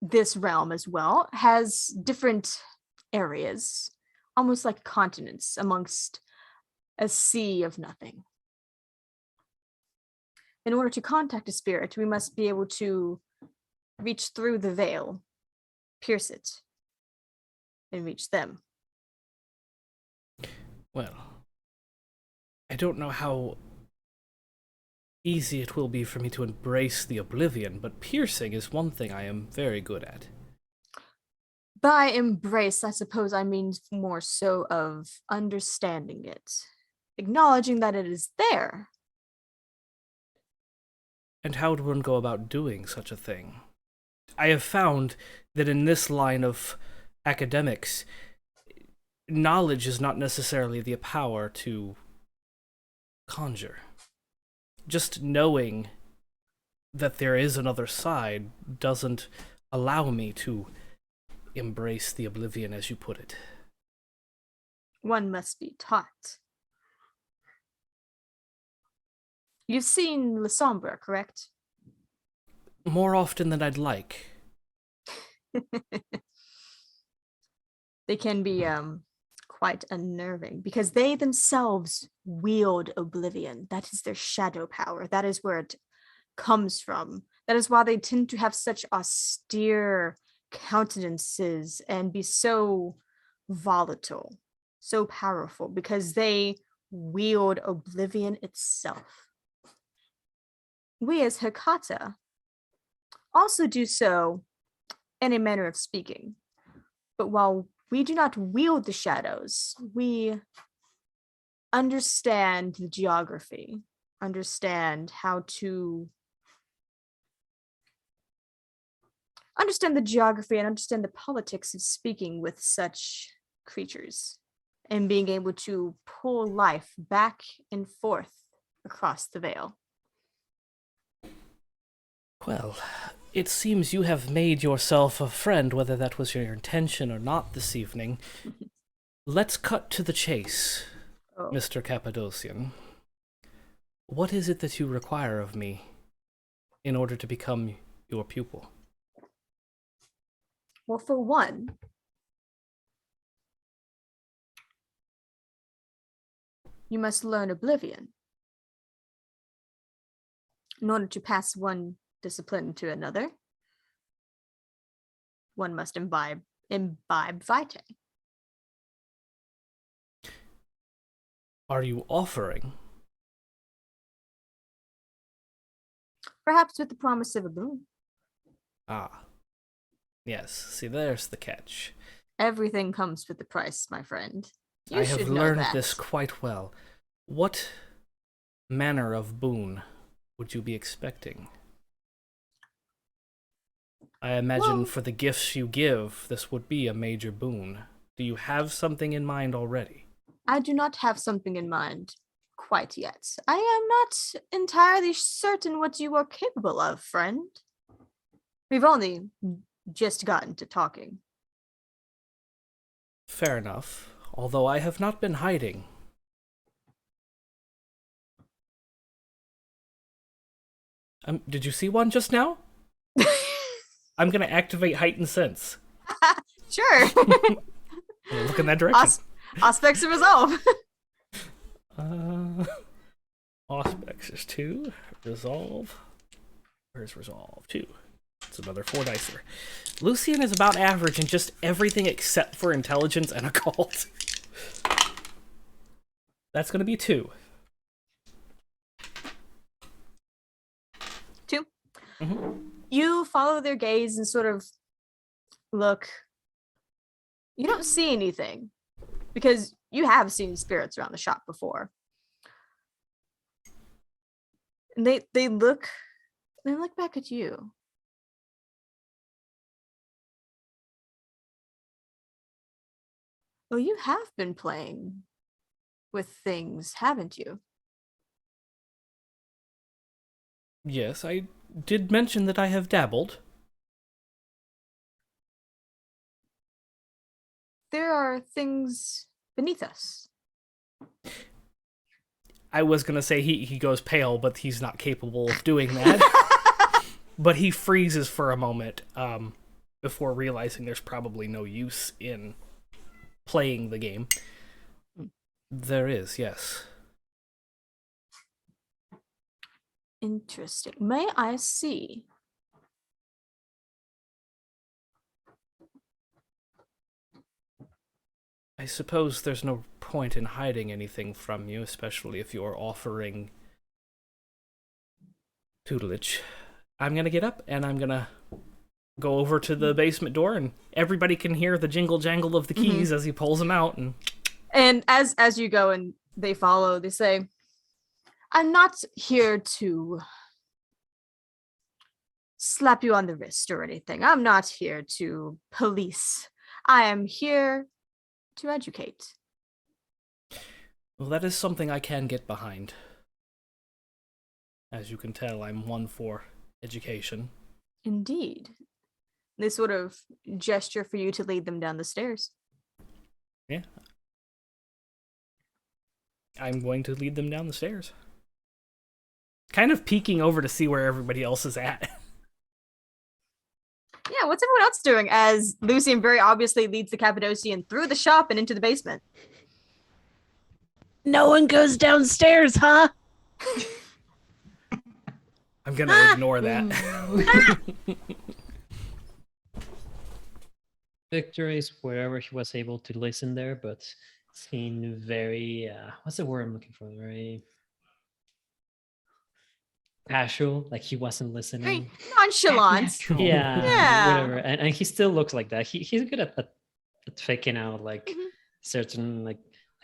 this realm as well has different areas, almost like continents amongst a sea of nothing. In order to contact a spirit, we must be able to reach through the veil, pierce it, and reach them. Well, I don't know how easy it will be for me to embrace the Oblivion, but piercing is one thing I am very good at. By embrace, I suppose I mean more so of understanding it, acknowledging that it is there. And how would one go about doing such a thing? I have found that in this line of academics, knowledge is not necessarily the power to conjure. Just knowing that there is another side doesn't allow me to embrace the Oblivion, as you put it. One must be taught. You've seen Le Sombre, correct? More often than I'd like. They can be quite unnerving because they themselves wield oblivion. That is their shadow power. That is where it comes from. That is why they tend to have such austere countenances and be so volatile, so powerful, because they wield oblivion itself. We as Hecata also do so in a manner of speaking. But while we do not wield the shadows, we understand the geography, understand how to understand the geography and understand the politics of speaking with such creatures and being able to pull life back and forth across the veil. Well, it seems you have made yourself a friend, whether that was your intention or not this evening. Let's cut to the chase, Mr. Cappadocian. What is it that you require of me in order to become your pupil? Well, for one, you must learn oblivion in order to pass one discipline to another. One must imbibe vitae. Are you offering? Perhaps with the promise of a boon. Ah. Yes, see, there's the catch. Everything comes with a price, my friend. You I have should know learned that. this quite well. What manner of boon would you be expecting? I imagine Well, for the gifts you give, this would be a major boon. Do you have something in mind already? I do not have something in mind quite yet. I am not entirely certain what you are capable of, friend. We've only just gotten to talking. Fair enough, although I have not been hiding. Did you see one just now? I'm gonna activate heightened sense. Sure. Look in that direction. Aspects of resolve. Aspects is 2. Resolve. Where's resolve? 2. It's another 4 dicer. Lucien is about average in just everything except for intelligence and occult. That's gonna be 2. 2. Mm-hmm. You follow their gaze and sort of look. You don't see anything because you have seen spirits around the shop before. And they look back at you. Well, you have been playing with things, haven't you? Yes, I did mention that I have dabbled. There are things beneath us. I was gonna say he goes pale, but he's not capable of doing that. But he freezes for a moment before realizing there's probably no use in playing the game. There is, yes. Interesting. May I see? I suppose there's no point in hiding anything from you, especially if you're offering tutelage. I'm gonna get up and I'm gonna go over to the basement door, and everybody can hear the jingle jangle of the keys as he pulls them out. And as you go and they follow, they say, "I'm not here to slap you on the wrist or anything. I'm not here to police. I am here to educate." Well, that is something I can get behind. As you can tell, I'm one for education. Indeed. They sort of gesture for you to lead them down the stairs. Yeah. I'm going to lead them down the stairs. Kind of peeking over to see where everybody else is at. Yeah, what's everyone else doing as Lucien very obviously leads the Cappadocian through the shop and into the basement? No one goes downstairs, huh? I'm gonna ignore that. Victor is wherever he was able to listen there, but seemed very what's the word I'm looking for? Very casual, like he wasn't listening. Very nonchalant. Yeah, Yeah. whatever. And he still looks like that. He's good at faking out like certain like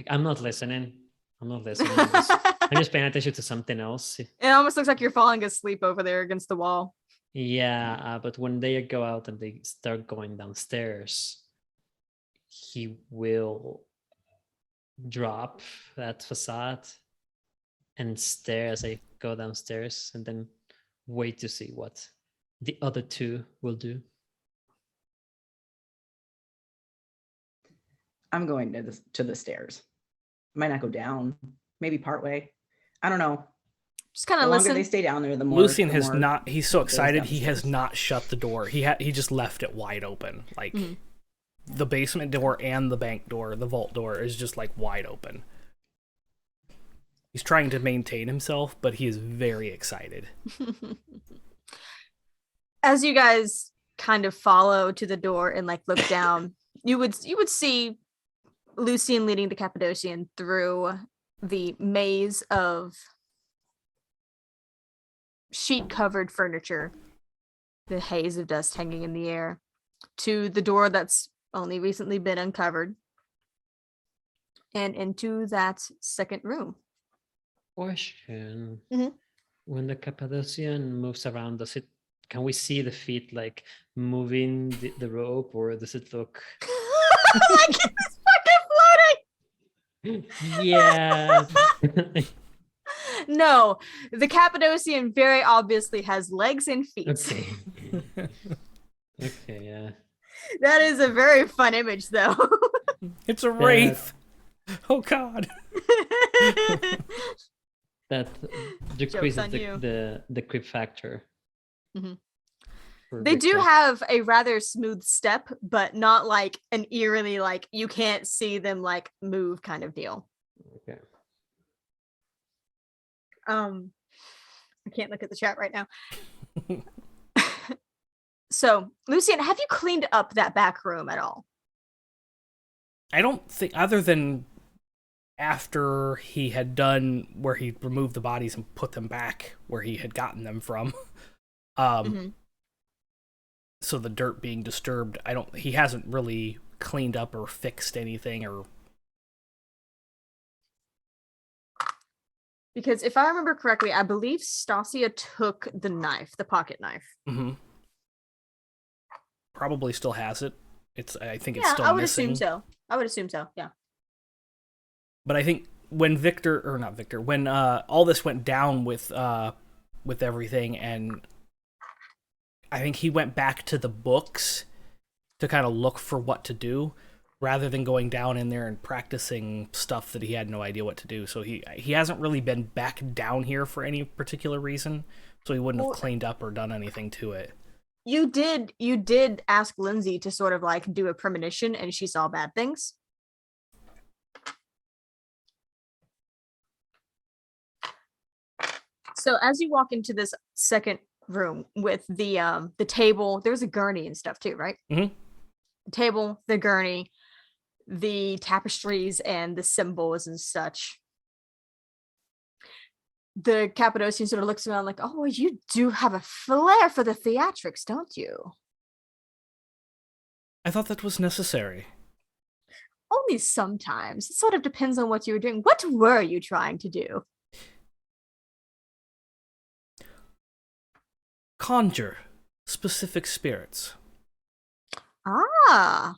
I'm not listening. I'm not listening. I'm just paying attention to something else. It almost looks like you're falling asleep over there against the wall. Yeah, but when they go out and they start going downstairs, he will drop that facade and stare as they go downstairs and then wait to see what the other two will do. I'm going to the stairs. Might not go down. Maybe partway. I don't know. Just kind The of longer listen. they stay down there, the more. Lucien the has more not. He's so goes excited. He has downstairs. not shut the door. He just left it wide open. Like the basement door and the bank door, the vault door is just like wide open. He's trying to maintain himself, but he is very excited. As you guys kind of follow to the door and like look down, you would see Lucien leading the Cappadocian through the maze of sheet-covered furniture, the haze of dust hanging in the air, to the door that's only recently been uncovered, and into that second room. Question. Mhm. When the Cappadocian moves around, can we see the feet like moving the rope, or does it look Like it's fucking floating. yeah. No, the Cappadocian very obviously has legs and feet. Okay. Okay, yeah. That is a very fun image, though. It's a wraith. Oh God. That decreases on you. the creep factor. Mhm. for They do Victor. have a rather smooth step, but not like an eerily like you can't see them like move kind of deal. Okay. I can't look at the chat right now. So, Lucien, have you cleaned up that back room at all? I don't think, other than after he had done where he removed the bodies and put them back where he had gotten them from. So the dirt being disturbed, he hasn't really cleaned up or fixed anything or. Because if I remember correctly, I believe Stasia took the knife, the pocket knife. Mm-hmm. Probably still has it. I think it's Yeah, still I would missing. assume so. I would assume so, yeah. But I think when when all this went down with everything, and I think he went back to the books to kind of look for what to do, rather than going down in there and practicing stuff that he had no idea what to do. So he hasn't really been back down here for any particular reason, so he wouldn't have cleaned up or done anything to it. You did ask Lindsay to sort of like do a premonition, and she saw bad things. So as you walk into this second room with the table, there's a gurney and stuff too, right? Mm-hmm. The table, the gurney, the tapestries, and the symbols and such. The Cappadocian sort of looks around like, oh, you do have a flair for the theatrics, don't you? I thought that was necessary. Only sometimes. It sort of depends on what you were doing. What were you trying to do? Conjure specific spirits. Ah.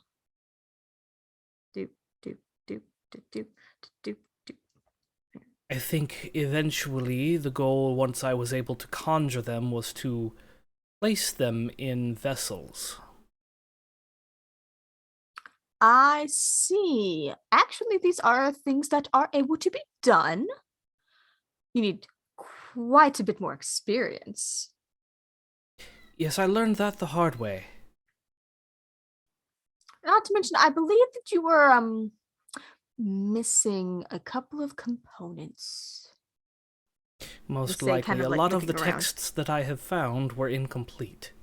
Doop, doop, doop, doop, doop, doop, doop. I think eventually the goal, once I was able to conjure them, was to place them in vessels. I see. Actually, these are things that are able to be done. You need quite a bit more experience. Yes, I learned that the hard way. Not to mention, I believe that you were missing a couple of components. Most Say, likely, kind of a like lot of the looking around. texts that I have found were incomplete.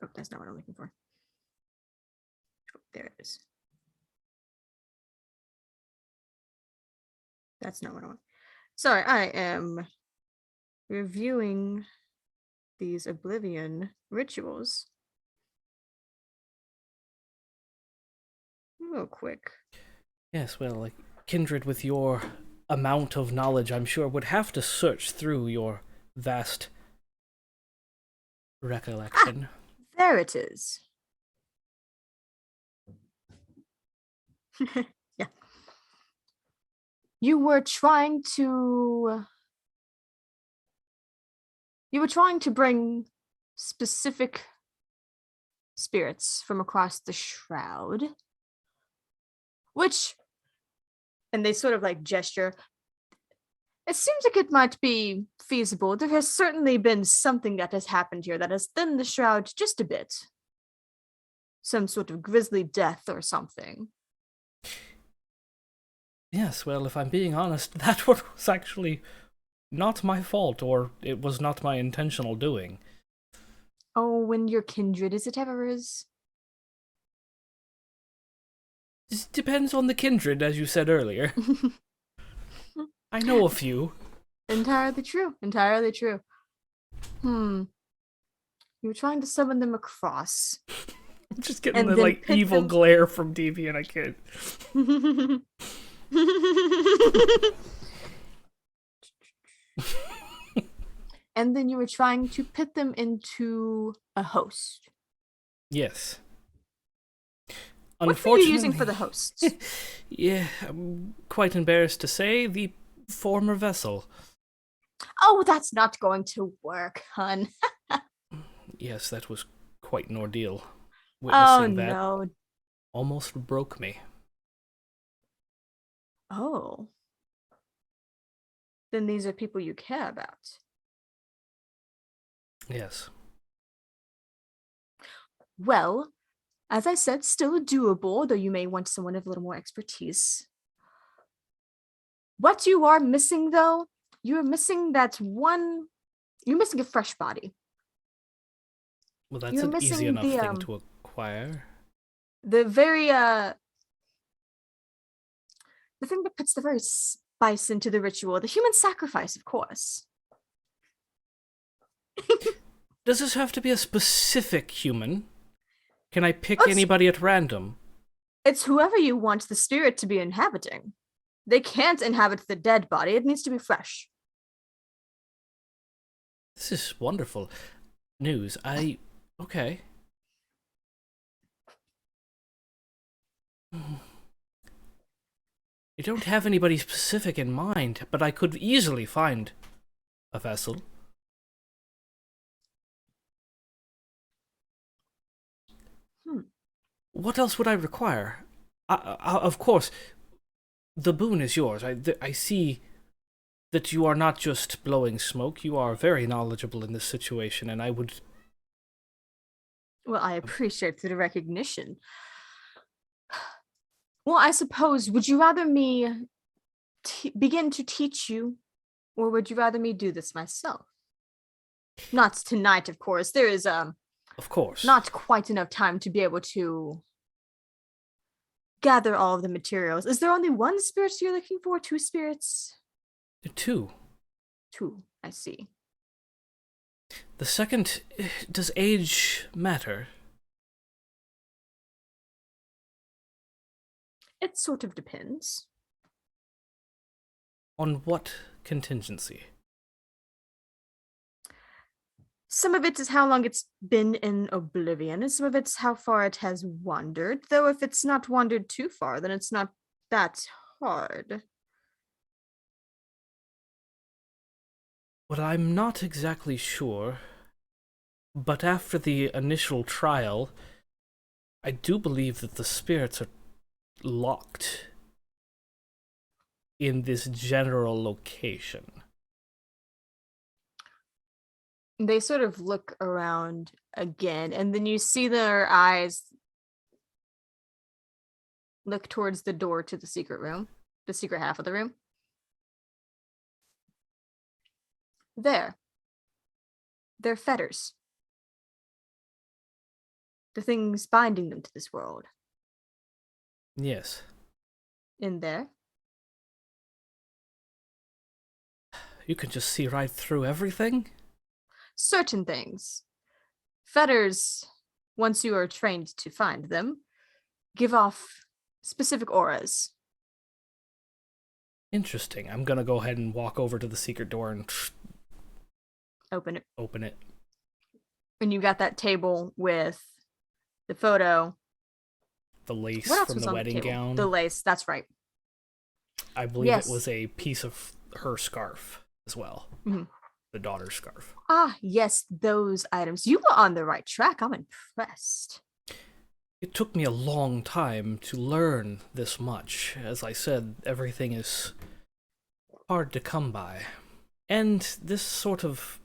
Oh, that's not what I'm looking for. Oh, there it is. That's not what I want. Sorry, I am reviewing these Oblivion rituals. Real quick. Yes, well, like, kindred with your amount of knowledge, I'm sure, would have to search through your vast recollection. There it is. Yeah. You were trying to bring specific spirits from across the shroud, which, and they sort of like gesture, it seems like it might be feasible. There has certainly been something that has happened here that has thinned the shroud just a bit. Some sort of grisly death or something. Yes, well, if I'm being honest, that was actually not my fault, or it was not my intentional doing. Oh, when your kindred, is it ever is? It depends on the kindred, as you said earlier. I know a few. Entirely true. Entirely true. You were trying to summon them across. I'm just getting And the, then like, pit evil them- glare from Deviant, I can't. And then you were trying to pit them into a host. Yes. What were you using for the hosts? Yeah, I'm quite embarrassed to say, the former vessel. Oh, that's not going to work, hun. Yes, that was quite an ordeal. Oh, Witnessing that no. almost broke me. Oh. Then these are people you care about. Yes. Well, as I said, still doable, though you may want someone of a little more expertise. What you are missing, though, you're missing you're missing a fresh body. Well, that's You're an easy missing enough the, thing to acquire. The very, the thing that puts the very spice into the ritual, the human sacrifice, of course. Does this have to be a specific human? Can I pick Let's- anybody at random? It's whoever you want the spirit to be inhabiting. They can't inhabit the dead body. It needs to be fresh. This is wonderful news. Okay. I don't have anybody specific in mind, but I could easily find a vessel. What else would I require? Of course, the boon is yours. I see that you are not just blowing smoke. You are very knowledgeable in this situation, and I would... Well, I appreciate the recognition. Well, I suppose, would you rather me begin to teach you, or would you rather me do this myself? Not tonight, of course. There is Of course. not quite enough time to be able to gather all of the materials. Is there only one spirit you're looking for? 2 spirits? 2. 2, I see. The second, does age matter? It sort of depends. On what contingency? Some of it is how long it's been in Oblivion, and some of it's how far it has wandered. Though if it's not wandered too far, then it's not that hard. Well, I'm not exactly sure But after the initial trial, I do believe that the spirits are locked in this general location. They sort of look around again, and then you see their eyes look towards the door to the secret room, the secret half of the room. There. They're fetters. The things binding them to this world. Yes. In there. You can just see right through everything? Certain things. Fetters, once you are trained to find them, give off specific auras. Interesting. I'm gonna go ahead and walk over to the secret door and Open it. open it. And you got that table with the photo. The lace What else from was the on wedding the table? gown. The lace, that's right. I believe Yes. it was a piece of her scarf as well. Mhm. The daughter's scarf. Ah, yes, those items. You were on the right track. I'm impressed. It took me a long time to learn this much. As I said, everything is hard to come by. And this sort of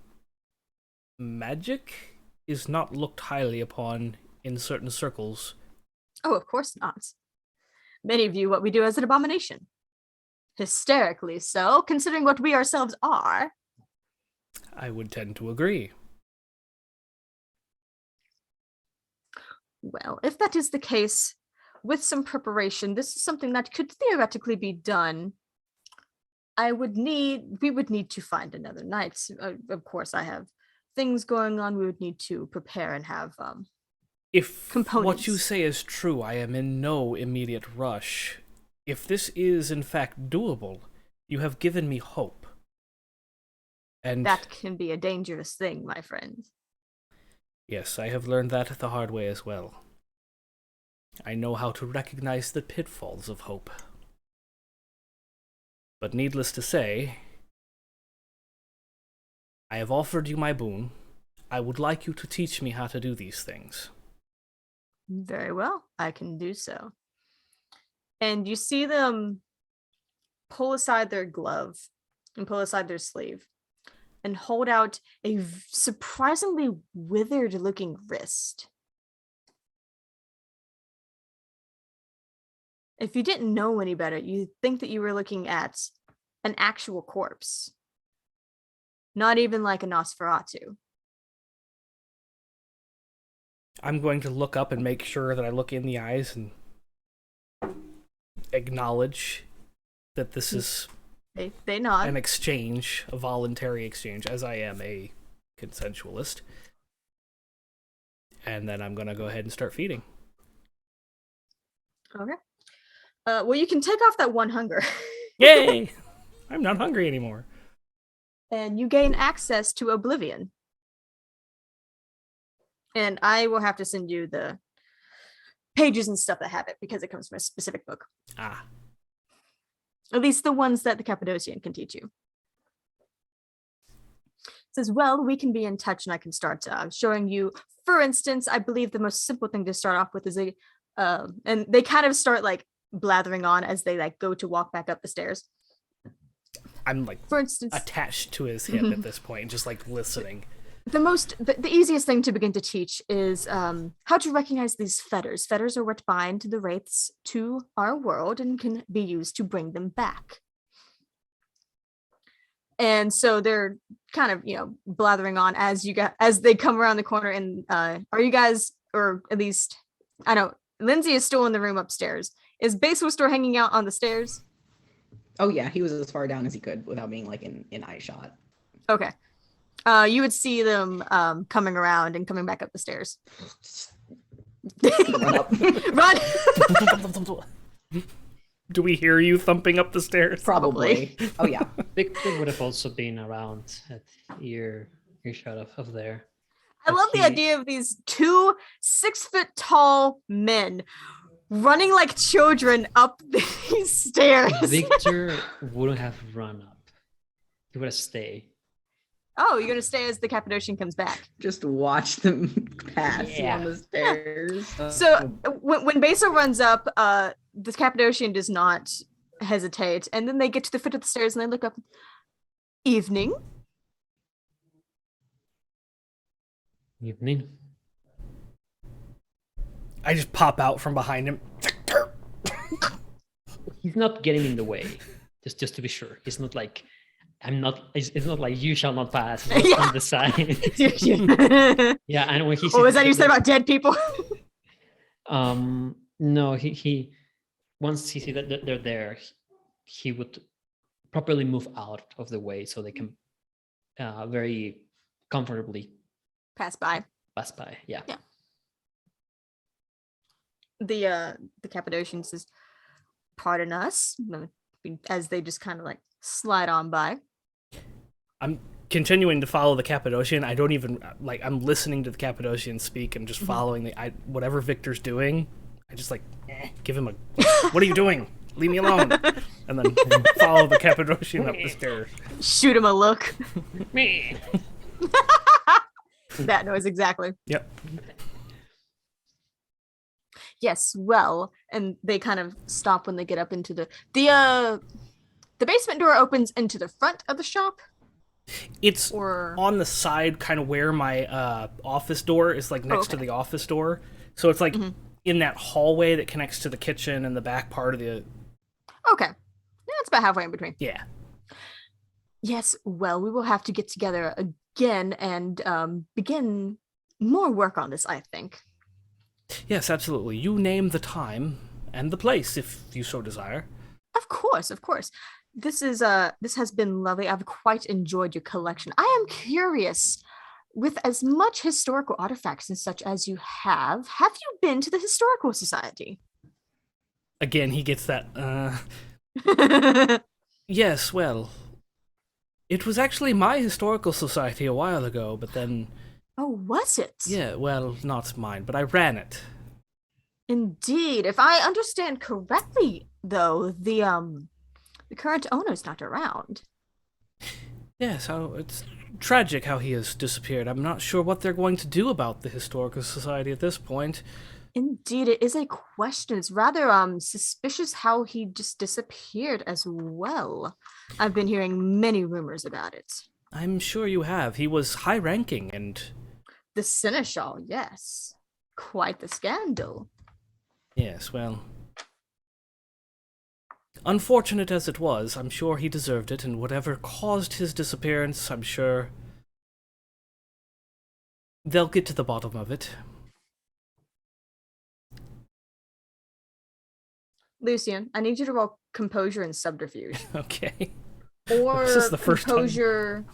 magic is not looked highly upon in certain circles. Oh, of course not. Many view what we do as an abomination. Hysterically so, considering what we ourselves are. I would tend to agree. Well, if that is the case, with some preparation, this is something that could theoretically be done. We would need to find another night. Of course, I have things going on. We would need to prepare and have If what components. you say is true, I am in no immediate rush. If this is in fact doable, you have given me hope. And That can be a dangerous thing, my friend. yes, I have learned that the hard way as well. I know how to recognize the pitfalls of hope. But needless to say, I have offered you my boon. I would like you to teach me how to do these things. Very well, I can do so. And you see them pull aside their glove and pull aside their sleeve and hold out a surprisingly withered looking wrist. If you didn't know any better, you'd think that you were looking at an actual corpse. Not even like a Nosferatu. I'm going to look up and make sure that I look in the eyes and acknowledge that this is They nod. an exchange, a voluntary exchange, as I am a consensualist. And then I'm going to go ahead and start feeding. Okay. Well, you can take off that one hunger. Yay! I'm not hungry anymore. And you gain access to Oblivion. And I will have to send you the pages and stuff that have it because it comes from a specific book. Ah, At least the ones that the Cappadocian can teach you. It says, well, we can be in touch and I can start showing you. For instance, I believe the most simple thing to start off with is and they kind of start like blathering on as they like go to walk back up the stairs. I'm like For instance, attached to his hip at this point, just like listening. the easiest thing to begin to teach is how to recognize these fetters. Fetters are what bind the wraiths to our world and can be used to bring them back. And so they're kind of, blathering on as they come around the corner. And are you guys, or at least, I know, Lindsay is still in the room upstairs. Is Basil still hanging out on the stairs? Oh yeah, he was as far down as he could without being like in eye shot. Okay. You would see them coming around and coming back up the stairs. Run up. Run! Do we hear you thumping up the stairs? Probably. Oh yeah. Victor would have also been around at earshot of there. I love the idea of these 2 6-foot-tall men running like children up these stairs. Victor wouldn't have run up. He would have stayed. Oh, you're gonna stay as the Cappadocian comes back. Just watch them pass you Yeah. on the stairs. So when Basil runs up, the Cappadocian does not hesitate, and then they get to the foot of the stairs and they look up. Evening. Evening. I just pop out from behind him. He's not getting in the way. Just to be sure. He's not like I'm not. It's not like you shall not pass. It's not on the side. Yeah, and when he. What was that you said about dead people? No, he once he see that they're there, he would properly move out of the way so they can very comfortably Pass by. pass by. Yeah. The Cappadocian says, "Pardon us," as they just kind of like slide on by. I'm continuing to follow the Cappadocian. I don't even like. I'm listening to the Cappadocian speak and just following whatever Victor's doing. I just like give him a. What are you doing? Leave me alone. And then follow the Cappadocian up the stairs. Shoot him a look. That noise exactly. Yep. Yes, well, and they kind of stop when they get up into the basement door opens into the front of the shop. It's Or on the side, kind of where my office door is, like next to the office door. So it's like in that hallway that connects to the kitchen and the back part of the. okay, yeah, it's about halfway in between. Yeah. Yes, well, we will have to get together again and begin more work on this, I think. Yes, absolutely. You name the time and the place if you so desire. Of course, of course. This has been lovely. I've quite enjoyed your collection. I am curious, with as much historical artifacts and such as you have you been to the Historical Society? Again, he gets that. Yes, well, it was actually my historical society a while ago, but then. Oh, was it? Yeah, well, not mine, but I ran it. Indeed. If I understand correctly, though, the current owner's not around. Yes, it's tragic how he has disappeared. I'm not sure what they're going to do about the historical society at this point. Indeed, it is a question. It's rather suspicious how he just disappeared as well. I've been hearing many rumors about it. I'm sure you have. He was high-ranking and. The Seneschal, yes. Quite the scandal. Yes, well. Unfortunate as it was, I'm sure he deserved it, and whatever caused his disappearance, I'm sure they'll get to the bottom of it. Lucien, I need you to roll composure and subterfuge. Okay. Or This is the first time. composure.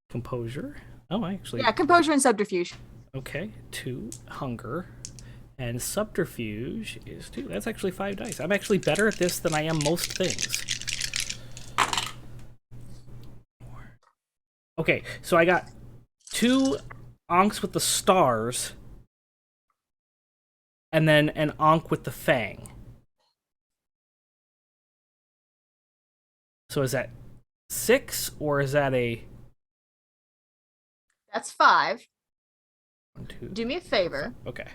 Composure? Oh, actually. Yeah, composure and subterfuge. Okay, 2, hunger, and subterfuge is 2. That's actually 5 dice. I'm actually better at this than I am most things. Okay, so I got 2 Ankhs with the stars, and then an Ankh with the fang. So is that 6, or is that a... That's 5. 1, 2... Do me a favor. Okay.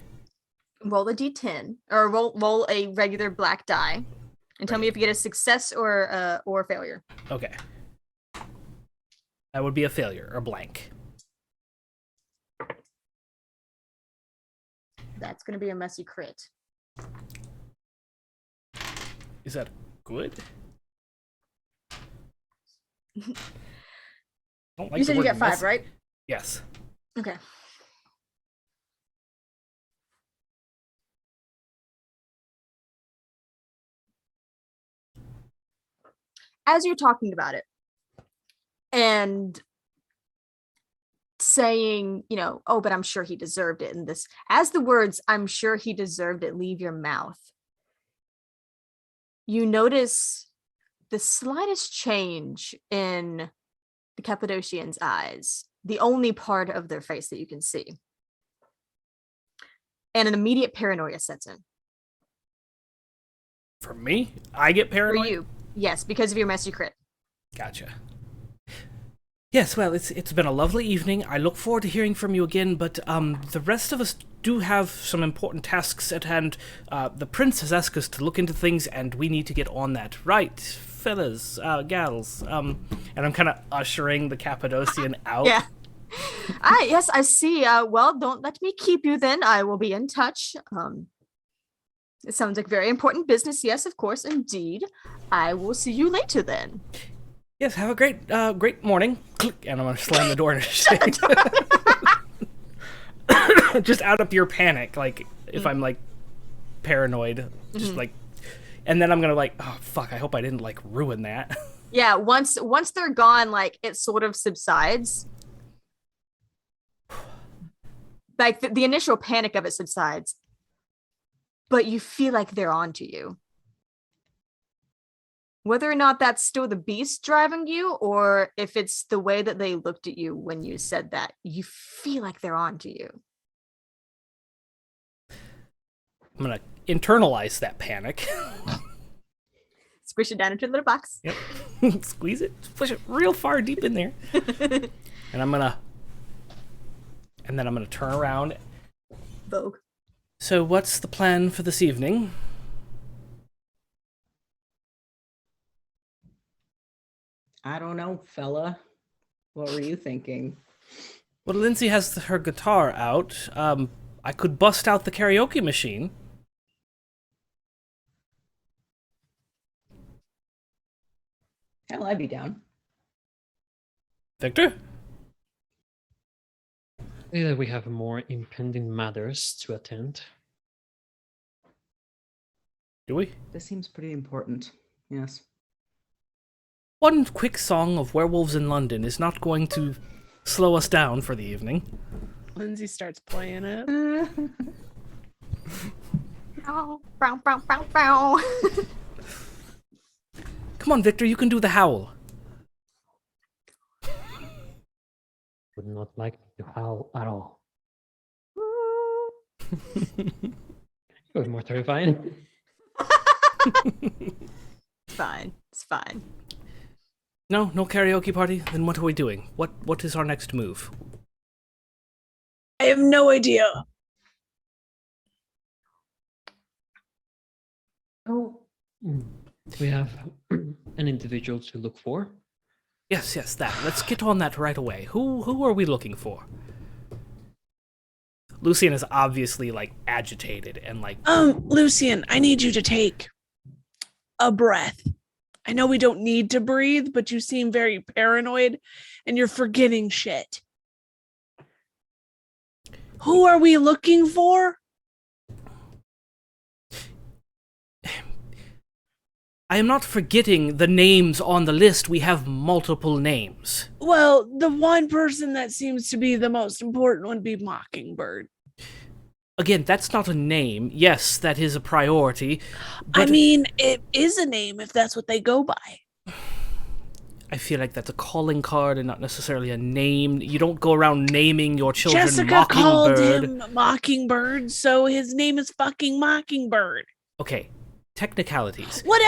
Roll a d10, or roll a regular black die, and tell me if you get a success or a failure. Okay. That would be a failure, or blank. That's going to be a messy crit. Is that good? Don't like You the said you word get 5, messy. right? Yes. Okay. As you're talking about it and saying, oh, but I'm sure he deserved it, and this, as the words "I'm sure he deserved it" leave your mouth, you notice the slightest change in the Cappadocian's eyes, the only part of their face that you can see. And an immediate paranoia sets in. For me? I get For paranoid? you. Yes, because of your messy crit. Gotcha. Yes, well, it's been a lovely evening. I look forward to hearing from you again, but the rest of us do have some important tasks at hand. The prince has asked us to look into things, and we need to get on that. Right, fellas, gals. And I'm kind of ushering the Cappadocian out. Yeah. Yes, I see. Well, don't let me keep you then. I will be in touch. It sounds like very important business. Yes, of course, indeed. I will see you later then. Yes, have a great morning. Click, and I'm gonna slam the door in his face. Just out of pure panic, like if I'm like paranoid, just like, and then I'm gonna like, oh fuck, I hope I didn't like ruin that. Yeah, once they're gone, like it sort of subsides. Like the initial panic of it subsides, but you feel like they're onto you. Whether or not that's still the beast driving you, or if it's the way that they looked at you when you said that, you feel like they're onto you. I'm gonna internalize that panic. Squish it down into a little box. Yep. Squeeze it, push it real far deep in there. And then I'm gonna turn around. Vogue. So what's the plan for this evening? I don't know, fella. What were you thinking? Well, Lindsay has her guitar out. I could bust out the karaoke machine. Hell, I'd be down. Victor? Either we have more impending matters to attend. Do we? This seems pretty important. Yes. One quick song of Werewolves in London is not going to slow us down for the evening. Lindsay starts playing it. Bow, bow, bow, bow, bow. Come on, Victor, you can do the howl. Would not like to howl at all. It was more terrifying. It's fine. It's fine. No karaoke party? Then what are we doing? What is our next move? I have no idea. Oh, we have an individual to look for. Yes, that. Let's get on that right away. Who are we looking for? Lucien is obviously like agitated and like. Lucien, I need you to take a breath. I know we don't need to breathe, but you seem very paranoid and you're forgetting shit. Who are we looking for? I am not forgetting the names on the list. We have multiple names. Well, the one person that seems to be the most important would be Mockingbird. Again, that's not a name. Yes, that is a priority. I mean, it is a name if that's what they go by. I feel like that's a calling card and not necessarily a name. You don't go around naming your children Jessica called Mockingbird. him Mockingbird, so his name is fucking Mockingbird. Okay, technicalities. What?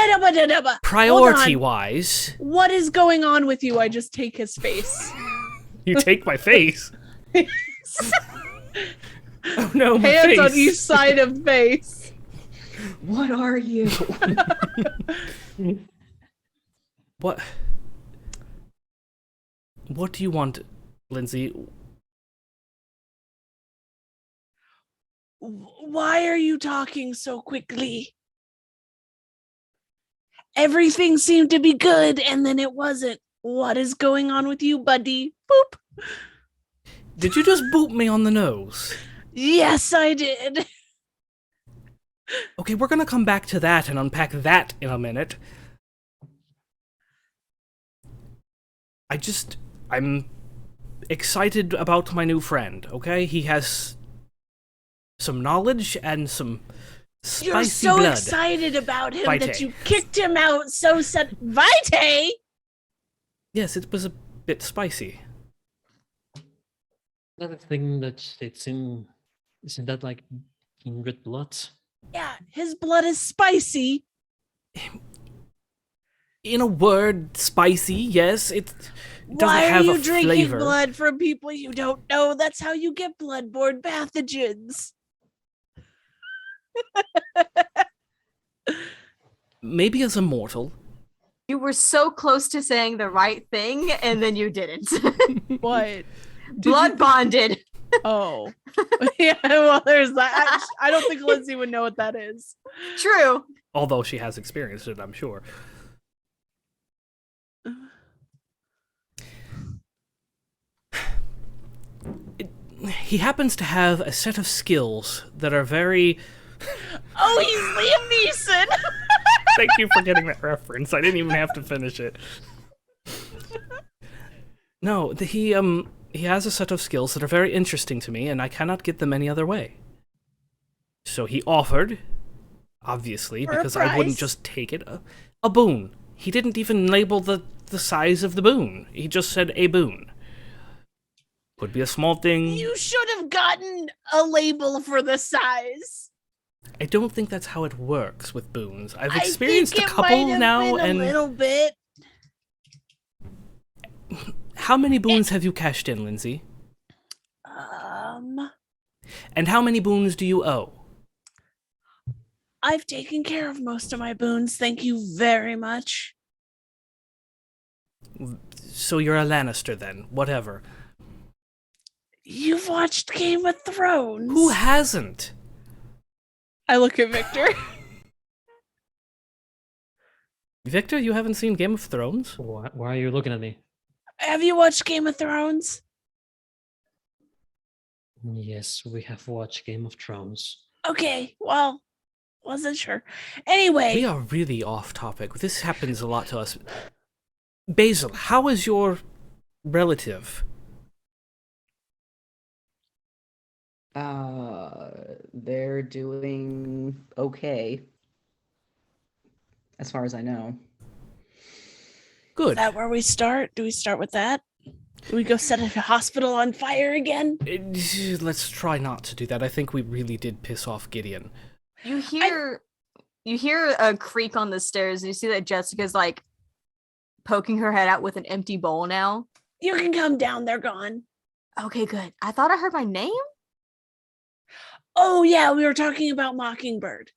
Priority-wise... What is going on with you? I just take his face. You take my face? Oh no, my Hands face. on each side of face. What are you? What do you want, Lindsay? Why are you talking so quickly? Everything seemed to be good, and then it wasn't. What is going on with you, buddy? Boop. Did you just boop me on the nose? Yes, I did. Okay, we're gonna come back to that and unpack that in a minute. I'm excited about my new friend, okay? He has some knowledge and some spicy You're so blood. excited about him Vitae. that you kicked him out so Vitae? Yes, it was a bit spicy. Another thing that it's in, isn't that like kindred bloods? Yeah, his blood is spicy. In a word, spicy, yes. It doesn't Why are have you a drinking flavor. blood from people you don't know? That's how you get bloodborne pathogens. Maybe as a mortal. You were so close to saying the right thing, and then you didn't. What? Blood bonded. Oh. Yeah, well, there's that. I don't think Lindsay would know what that is. True. Although she has experienced it, I'm sure. He happens to have a set of skills that are very... Oh, he's Liam Neeson! Thank you for getting that reference. I didn't even have to finish it. No, he has a set of skills that are very interesting to me, and I cannot get them any other way. So he offered, obviously, For a because I wouldn't price? just take it, a boon. He didn't even label the size of the boon. He just said a boon. Could be a small thing. You should have gotten a label for the size. I don't think that's how it works with boons. I've I experienced think a it couple might have now, been and a little bit. how many boons have you cashed in, Lindsay? And how many boons do you owe? I've taken care of most of my boons. Thank you very much. So you're a Lannister then, whatever. You've watched Game of Thrones. Who hasn't? I look at Victor. Victor, you haven't seen Game of Thrones? Why are you looking at me? Have you watched Game of Thrones? Yes, we have watched Game of Thrones. Okay, well, wasn't sure. Anyway, We are really off topic. This happens a lot to us. Basil, how is your relative? They're doing okay. As far as I know. is Good. that where we start? Do we start with that? Do we go set a hospital on fire again? Let's try not to do that. I think we really did piss off Gideon. You hear a creak on the stairs, and you see that Jessica's like poking her head out with an empty bowl now. You can come down, they're gone. Okay, good. I thought I heard my name. Oh yeah, we were talking about Mockingbird.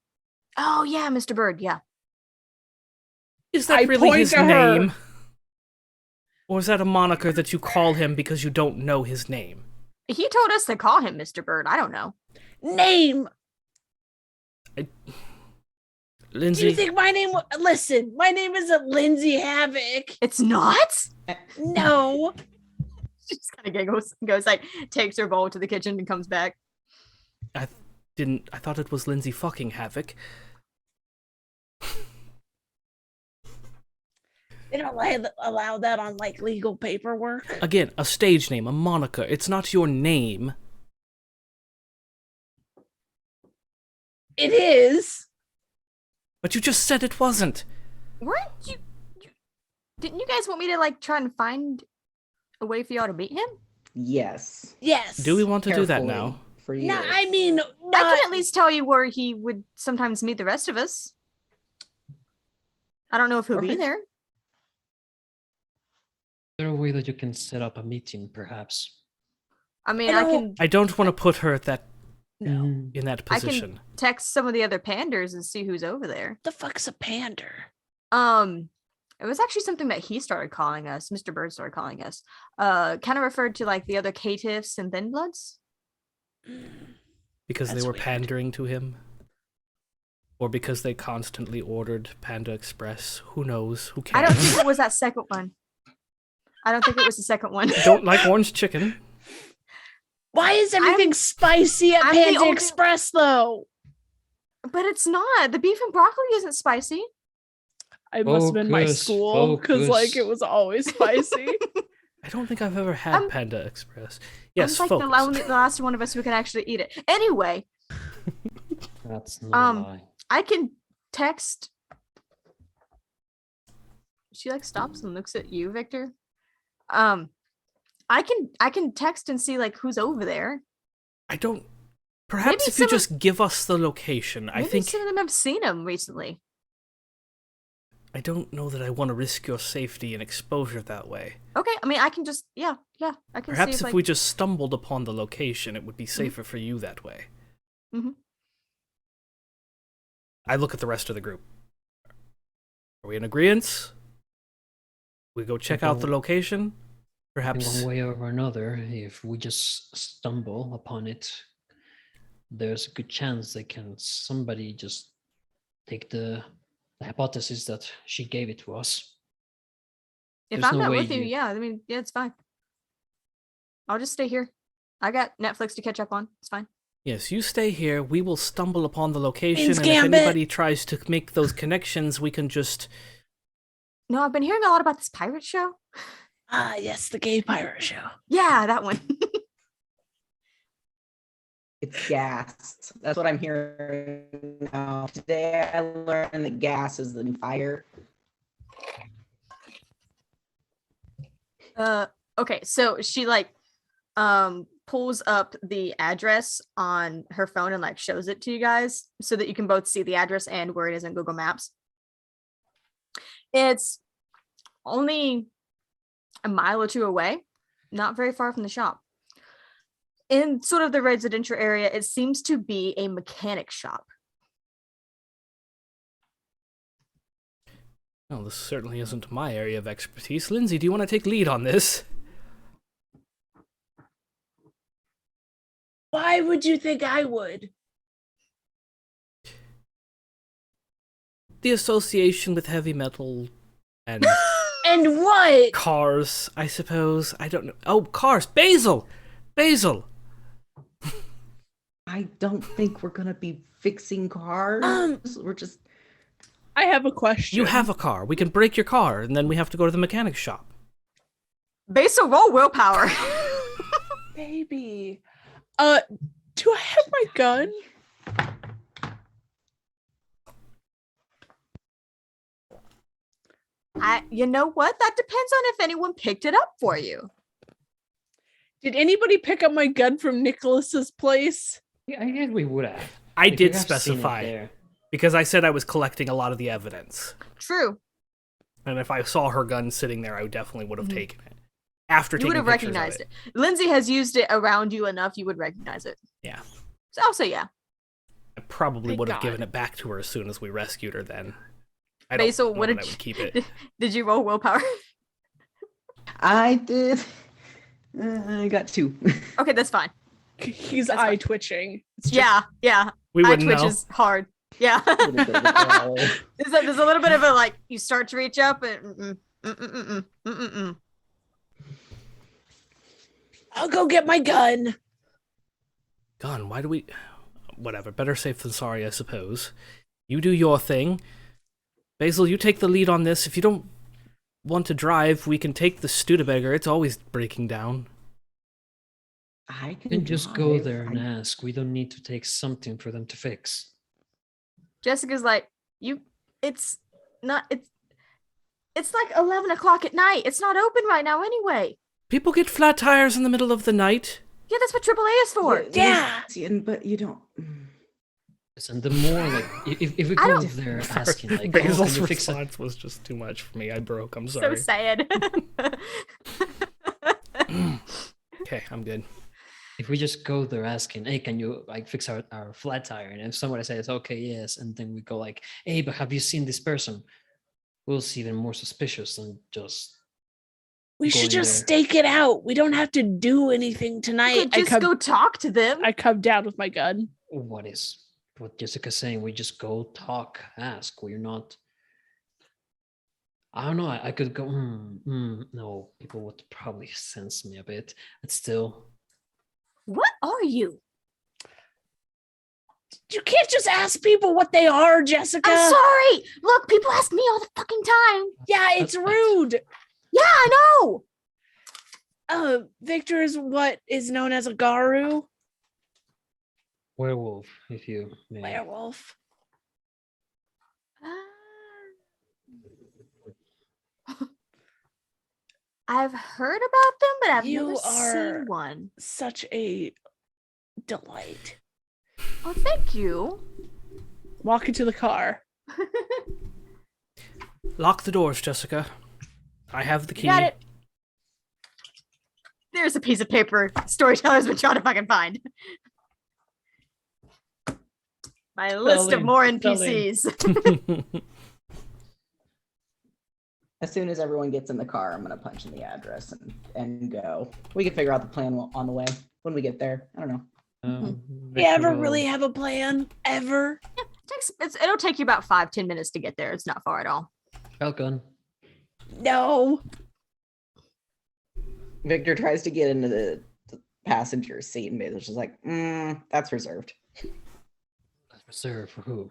Oh yeah, Mr. Bird. Yeah. Is that I really point his to her. name? Or is that a moniker that you call him because you don't know his name? He told us to call him Mr. Bird. I don't know. Name. Do Lindsay, you think my name? Listen, my name isn't Lindsay Havoc. It's not. No. She just kind of giggles, goes like, takes her bowl to the kitchen and comes back. I thought it was Lindsay fucking Havoc. They don't allow that on like legal paperwork. Again, a stage name, a moniker. It's not your name. It is. But you just said it wasn't. Weren't you didn't you guys want me to like try and find a way for y'all to meet him? Yes. Yes. Do we want to do that Carefully now? For you. No, I mean, I can at least tell you where he would sometimes meet the rest of us. I don't know if he'll be Perfect. there. Is there a way that you can set up a meeting, perhaps? I mean, I I don't- can I don't want to put her at that No. in that I position. can text some of the other panders and see who's over there. the fuck's a pander? It was actually something that he started calling us. Mr. Bird started calling us. Kind of referred to like the other caitiffs and thin bloods. Because they That's were weird. pandering to him? Or because they constantly ordered Panda Express? Who knows? Who I cares? don't think it was that second one. I don't think it was the second one. Don't like orange chicken. Why is everything spicy at I'm the Panda only- Express though? But it's not. The beef and broccoli isn't spicy. I must have been my Focus, school because like it focus. was always spicy. I don't think I've ever had I'm- Panda Express. Yes, I'm like focus. the last one of us who can actually eat it. Anyway, That's not a Um, lie. I can text. She like stops and looks at you, Victor. I can text and see like who's over there. I don't. Perhaps Maybe if you some of- just give us the location, I Maybe think. some of them have seen him recently. I don't know that I want to risk your safety and exposure that way. Okay, I mean, I can just, I can Perhaps see if we just stumbled upon the location, it would be safer for you that way. Mhm. I look at the rest of the group. Are we in agreement? We go check out the location? In Perhaps... one way or another, if we just stumble upon it, there's a good chance somebody just take the hypothesis that she gave it to us. If There's I'm no not way with you, I mean, it's fine. I'll just stay here. I got Netflix to catch up on. It's fine. Yes, you stay here. We will stumble upon the location, Queen's and Gambit. if anybody tries to make those connections, we can just... No, I've been hearing a lot about this pirate show. Ah, yes, the gay pirate show. Yeah, that one. It's gas. That's what I'm hearing now. Today I learned that gas is the new fire. Okay, so she pulls up the address on her phone and shows it to you guys so that you can both see the address and where it is in Google Maps. It's only a mile or two away, not very far from the shop. In sort of the residential area, it seems to be a mechanic shop. Well, this certainly isn't my area of expertise. Lindsay, do you want to take lead on this? Why would you think I would? The association with heavy metal and And what? cars, I suppose. I don't know. Oh, cars! Basil! Basil! I don't think we're gonna be fixing cars. We're just I have a question. You have a car. We can break your car, and then we have to go to the mechanic shop. Basil, roll willpower. Baby. Do I have my gun? You know what? That depends on if anyone picked it up for you. Did anybody pick up my gun from Nicholas's place? Yeah, I guess we would have. I If we did have seen it specify, there. because I said I was collecting a lot of the evidence. True. And if I saw her gun sitting there, I definitely would have taken it. After You taking would have pictures of recognized it. Lindsay has used it around you enough, you would recognize it. Yeah. So I'll say yeah. I probably Thank would have God. given it back to her as soon as we rescued her then. I Basil, don't what know did that I you would keep it. Did you roll willpower? I did. I got 2. Okay, that's fine. He's That's eye fine. twitching. It's just- Yeah. We Eye wouldn't twitch know. is hard. Yeah. There's a little bit of a you start to reach up and I'll go get my gun. Gun, why do we... Whatever, better safe than sorry, I suppose. You do your thing. Basil, you take the lead on this. If you don't want to drive, we can take the Studebaker. It's always breaking down. I You can can just go drive. there and ask. We don't need to take something for them to fix. Jessica's like, it's like 11 o'clock at night. It's not open right now anyway. People get flat tires in the middle of the night. Yeah, that's what AAA is for. Yeah. But you don't. And the more if we I go don't- there asking like, oh, can Basil's you fix it? response was just too much for me. I broke. I'm So sorry. sad. Okay, I'm good. If we just go there asking, hey, can you fix our flat tire? And if somebody says, okay, yes, and then we go like, hey, but have you seen this person? We'll see even more suspicious than just We should going just there. stake it out. We don't have to do anything You tonight. could just go talk to them. I come down with my gun. What Jessica's saying, we just go talk, ask. We're not. I don't know. I could go. No, people would probably sense me a bit, but still. What are you? You can't just ask people what they are, Jessica. I'm sorry. Look, people ask me all the fucking time. Yeah, it's That's- rude. Yeah, I know. Victor is what is known as a Garu. Werewolf, if you may. Werewolf. I've heard about them, but I've You never are- seen one. Such a delight. Oh, thank you. Walk into the car. Lock the doors, Jessica. I have the key. Got it. There's a piece of paper storyteller's been trying to fucking find. My list of more NPCs. As soon as everyone gets in the car, I'm gonna punch in the address and go. We can figure out the plan on the way when we get there. I don't know. We ever really have a plan? Ever? It'll take you about 5-10 minutes to get there. It's not far at all. Shotgun. No. Victor tries to get into the passenger seat, and Basil's just like, that's reserved. Reserved for who?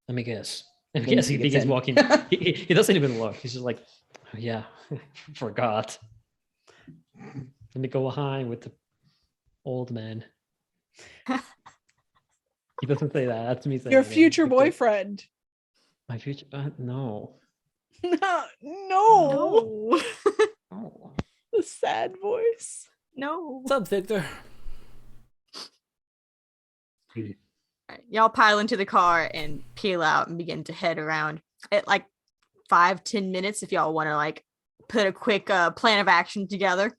Let me guess. Lindsay He gets he's in. walking. He doesn't even look. He's just like, oh, yeah, forgot. Let me go behind with the old man. He doesn't say that. That's me saying Your it. future boyfriend. My future? No. No. Oh. The sad voice. No. What's up, Victor? Alright, y'all pile into the car and peel out and begin to head around at like 5-10 minutes if y'all want to like put a quick plan of action together.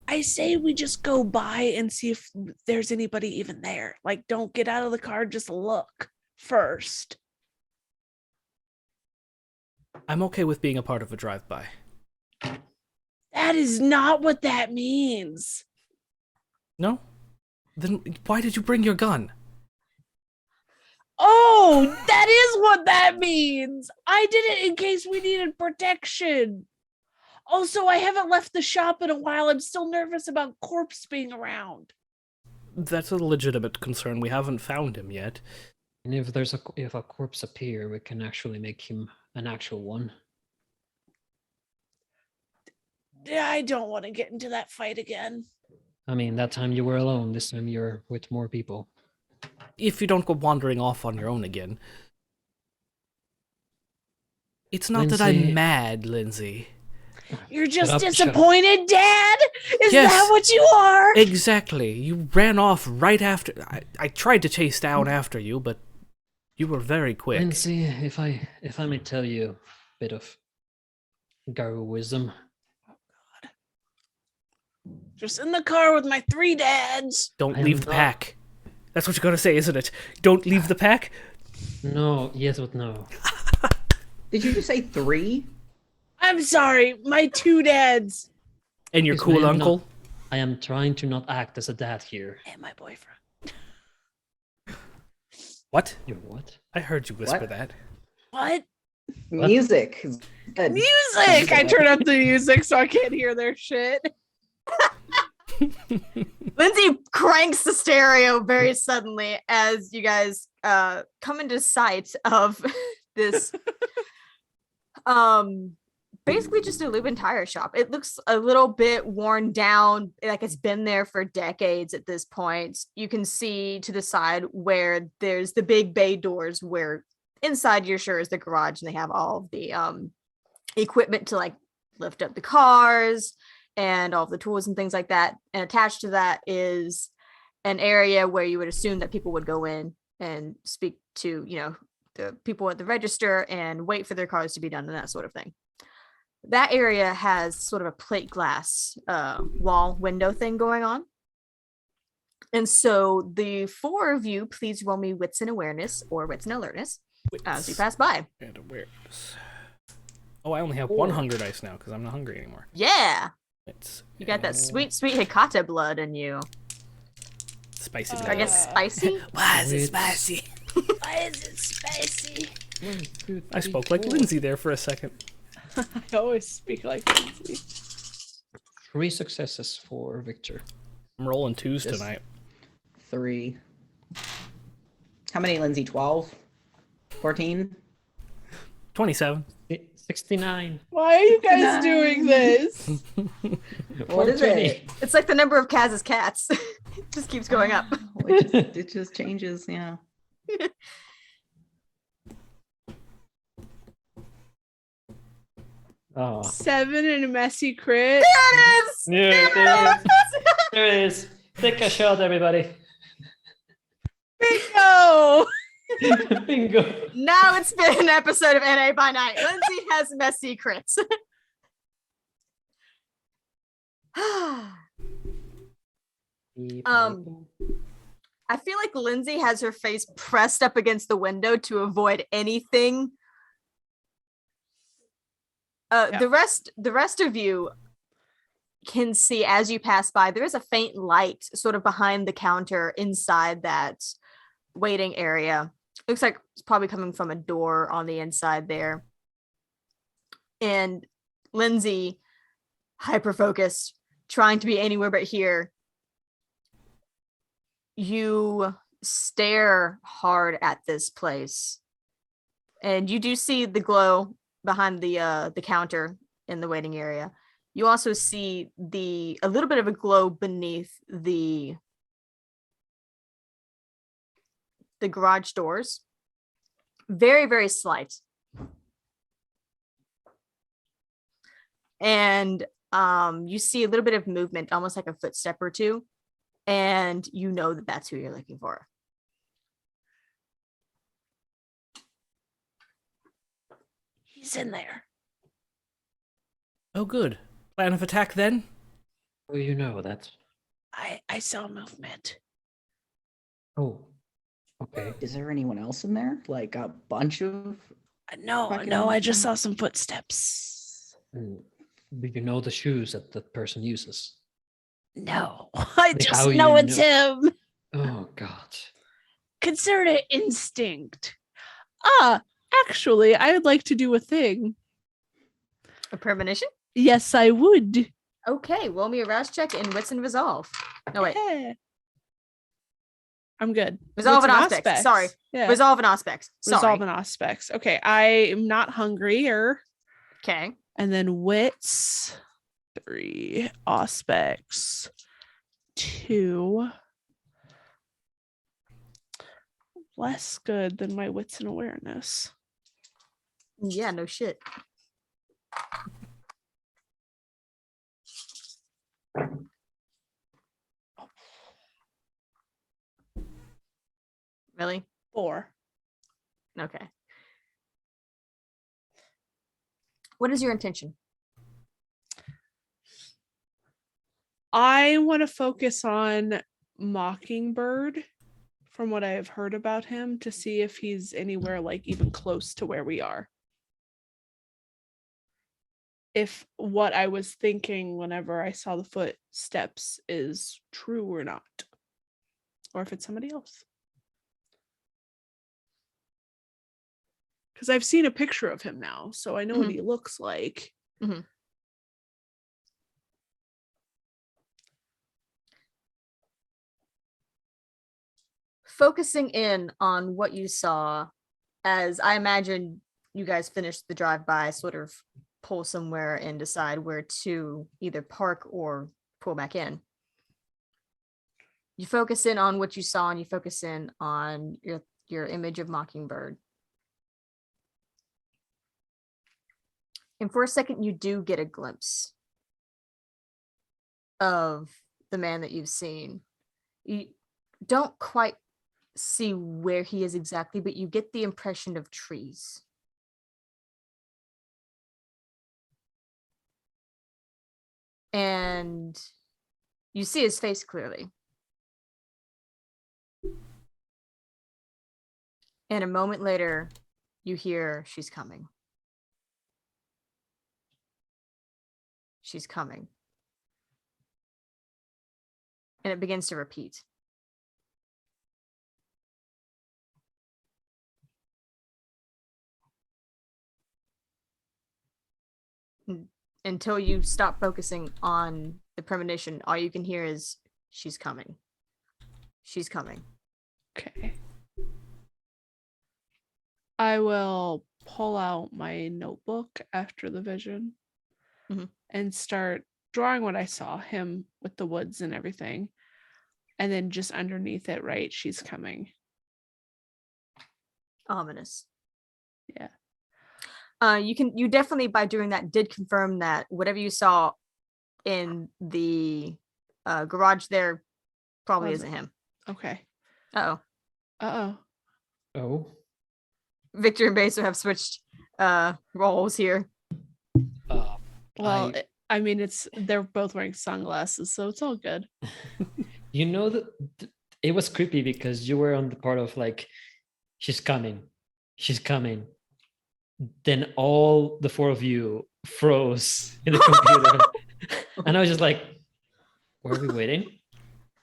I say we just go by and see if there's anybody even there. Like, don't get out of the car, just look first. I'm okay with being a part of a drive-by. That is not what that means. No? Then why did you bring your gun? Oh, that is what that means. I did it in case we needed protection. Also, I haven't left the shop in a while. I'm still nervous about Corpse being around. That's a legitimate concern. We haven't found him yet. And if a corpse appear, we can actually make him an actual one. I don't want to get into that fight again. I mean, that time you were alone. This time you're with more people. If you don't go wandering off on your own again. It's not that Lindsay- I'm mad, Lindsay. You're just Shut up. disappointed, Dad? Is Yes. that what you are? Exactly. You ran off right after. I tried to chase down after you, but you were very quick. Lindsay, if I may tell you a bit of Garou wisdom. Just in the car with my 3 dads. Don't I leave am the not- pack. That's what you're gonna say, isn't it? Don't leave the pack? No, yes, but no. Did you just say 3? I'm sorry, my 2 dads. And your Yes, cool ma'am, no. uncle? I am trying to not act as a dad here. And my boyfriend. What? You're what? I heard you whisper What? that. What? What? Music is good. Music! I turn up the music so I can't hear their shit. Lindsay cranks the stereo very suddenly as you guys come into sight of this basically just a lube and tire shop. It looks a little bit worn down, like it's been there for decades at this point. You can see to the side where there's the big bay doors where inside you're sure is the garage, and they have all of the equipment to like lift up the cars and all of the tools and things like that. And attached to that is an area where you would assume that people would go in and speak to, you know, the people at the register and wait for their cars to be done and that sort of thing. That area has sort of a plate glass wall window thing going on. And so the 4 of you, please roll me wits and awareness or wits and alertness as you pass by. And awareness. Oh, I only have 1 hunger dice now because I'm not hungry anymore. Yeah. It's You got that sweet, sweet Hikata blood in you. spicy. I guess spicy? Why is it spicy? Why is it spicy? I spoke like Lindsay there for a second. I always speak like Lindsay. 3 successes for Victor. I'm rolling 2s Yes. tonight. 3. How many, Lindsay? 12? 14? 27. 69. Why are you guys doing this? What is it? It's like the number of Kaz's cats. It just keeps going up. It just changes, yeah. Oh. 7 and a messy crit. There it is. There it is. Take a shot, everybody. Bingo! Bingo. Now it's been an episode of NA by Night. Lindsay has messy crits. I feel like Lindsay has her face pressed up against the window to avoid anything. The rest of you can see as you pass by, there is a faint light sort of behind the counter inside that waiting area. Looks like it's probably coming from a door on the inside there. And Lindsay, hyper focused, trying to be anywhere but here. You stare hard at this place, and you do see the glow behind the counter in the waiting area. You also see a little bit of a glow beneath the garage doors. Very, very slight. And you see a little bit of movement, almost like a footstep or two. And you know that that's who you're looking for. He's in there. Oh, good. Plan of attack then? Oh, you know that. I saw movement. Oh, okay. Is there anyone else in there? Like a bunch of... No, I just saw some footsteps. And do you know the shoes that the person uses? No, I Like, just how know you it's know? him. Oh, God. Consider it instinct. Actually, I would like to do a thing. A premonition? Yes, I would. Okay, roll me a rouse check in Wits and Resolve. No, wait. Yeah. I'm good. Resolve Wits and aspects. Sorry. Yeah. Resolve and aspects. Sorry. Resolve and aspects. Okay, I am not hungrier. Okay. And then wits, 3 aspects, 2. Less good than my wits and awareness. Yeah, no shit. Really? 4. Okay. What is your intention? I want to focus on Mockingbird from what I have heard about him to see if he's anywhere like even close to where we are. If what I was thinking whenever I saw the footsteps is true or not. Or if it's somebody else. Because I've seen a picture of him now, so I know what he looks like. Mm-hmm. Focusing in on what you saw, as I imagine you guys finished the drive-by, sort of pull somewhere and decide where to either park or pull back in. You focus in on what you saw, and you focus in on your image of Mockingbird. And for a second, you do get a glimpse of the man that you've seen. You don't quite see where he is exactly, but you get the impression of trees. And you see his face clearly. And a moment later, you hear, "She's coming. She's coming." And it begins to repeat. Until you stop focusing on the premonition, all you can hear is, "She's coming. She's coming." Okay. I will pull out my notebook after the vision and start drawing what I saw, him with the woods and everything. And then just underneath it, right, "She's coming." Ominous. Yeah. You definitely, by doing that, did confirm that whatever you saw in the garage there probably isn't him. Okay. Uh-oh. Uh-oh. Oh. Victor and Beso have switched roles here. Well, I mean, they're both wearing sunglasses, so it's all good. You know that it was creepy because you were on the part of like, she's coming. Then all the four of you froze in the computer, and I was just like, "Were we waiting?"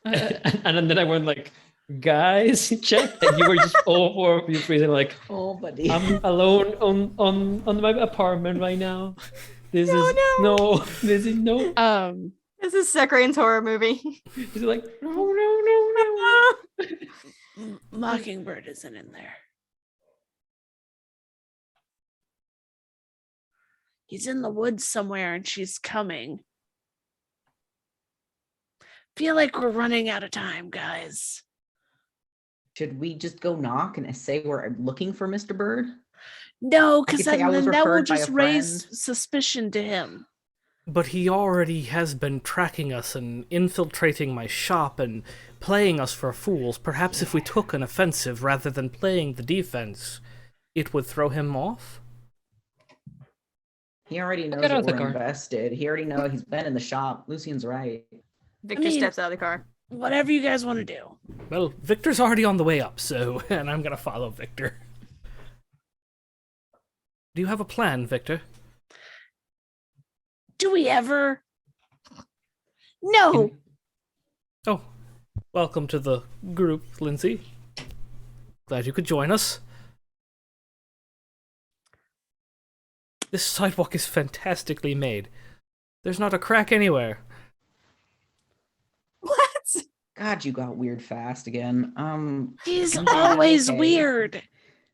and then I went like, "Guys, check!" And you were just all four of you freezing like, Oh, buddy. "I'm alone on my apartment right now. This is no. This is Sekrane's horror movie. He's like, no. Mockingbird isn't in there. He's in the woods somewhere and she's coming. Feel like we're running out of time, guys. Should we just go knock and say we're looking for Mr. Bird? No, because I was then that will referred by a just raise friend. suspicion to him. But he already has been tracking us and infiltrating my shop and playing us for fools. Perhaps if we took an offensive rather than playing the defense, it would throw him off? He already knows Get out that of the we're car. invested. He already knows he's been in the shop. Lucian's right. Victor steps out of the car. Whatever you guys want to do. Well, Victor's already on the way up, so... and I'm gonna follow Victor. Do you have a plan, Victor? Do we ever? No. Oh, welcome to the group, Lindsay. Glad you could join us. This sidewalk is fantastically made. There's not a crack anywhere. What? God, you got weird fast again. He's I'm doing always okay. weird.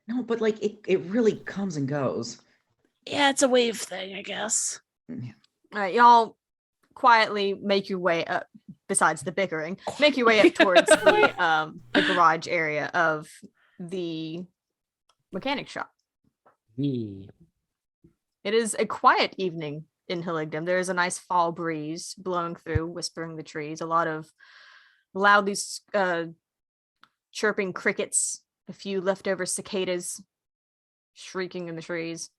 No, but like it really comes and goes. Yeah, it's a wave thing, I guess. All right, y'all quietly make your way up. Besides the bickering, make your way up towards the garage area of the mechanic shop. Yeah. It is a quiet evening in Hilligdom. There is a nice fall breeze blowing through, whispering the trees. A lot of loudly chirping crickets. A few leftover cicadas shrieking in the trees.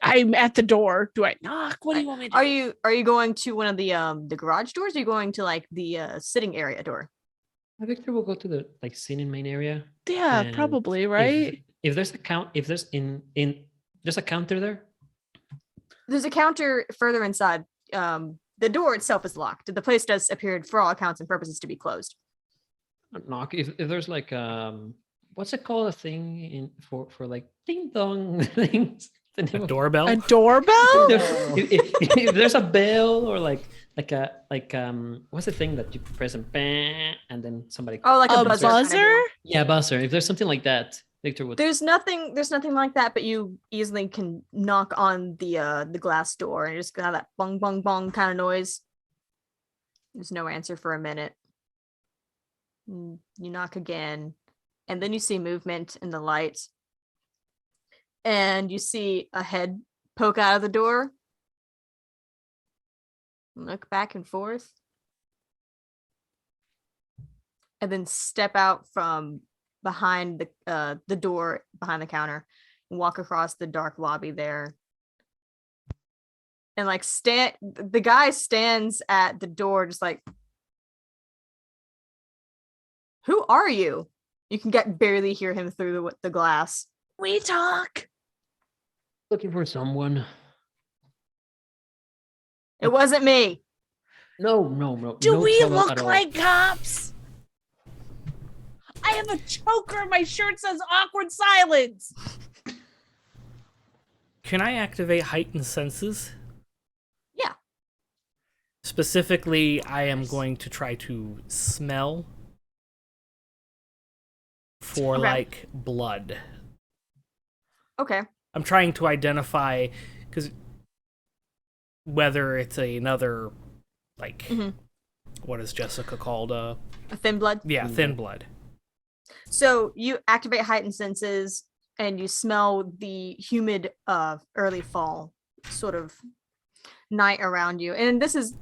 I'm at the door. Do I knock? What do you want me to do? Are you going to one of the garage doors? Or are you going to like the sitting area door? Victor will go to the like sitting main area. Yeah, and probably, right? If there's a there's a counter there. There's a counter further inside. The door itself is locked. The place does appear, for all accounts and purposes, to be closed. Knock if there's like what's it called, a thing in for like ding dong things. The name A of- doorbell? A doorbell? if there's a bell or like what's the thing that you press and bang, and then somebody Oh, like A buzzer. kind of buzzer? deal. yeah, buzzer. If there's something like that, Victor would. There's nothing like that, but you easily can knock on the glass door and you just have that bong bong bong kind of noise. There's no answer for a minute. You knock again, and then you see movement in the light. And you see a head poke out of the door. Look back and forth. And then step out from behind the door behind the counter and walk across the dark lobby there. And like the guy stands at the door just like, who are you? You can barely hear him through the glass. We talk. Looking for someone. It wasn't me. No. Do no we trouble look at all. like cops? I have a choker. My shirt says awkward silence. Can I activate heightened senses? Yeah. Specifically, I am going to try to smell for Okay. like blood. Okay. I'm trying to identify because whether it's another like Mhm. what is Jessica called? A thin blood. Yeah, thin blood. So you activate heightened senses and you smell the humid early fall sort of night around you. And this is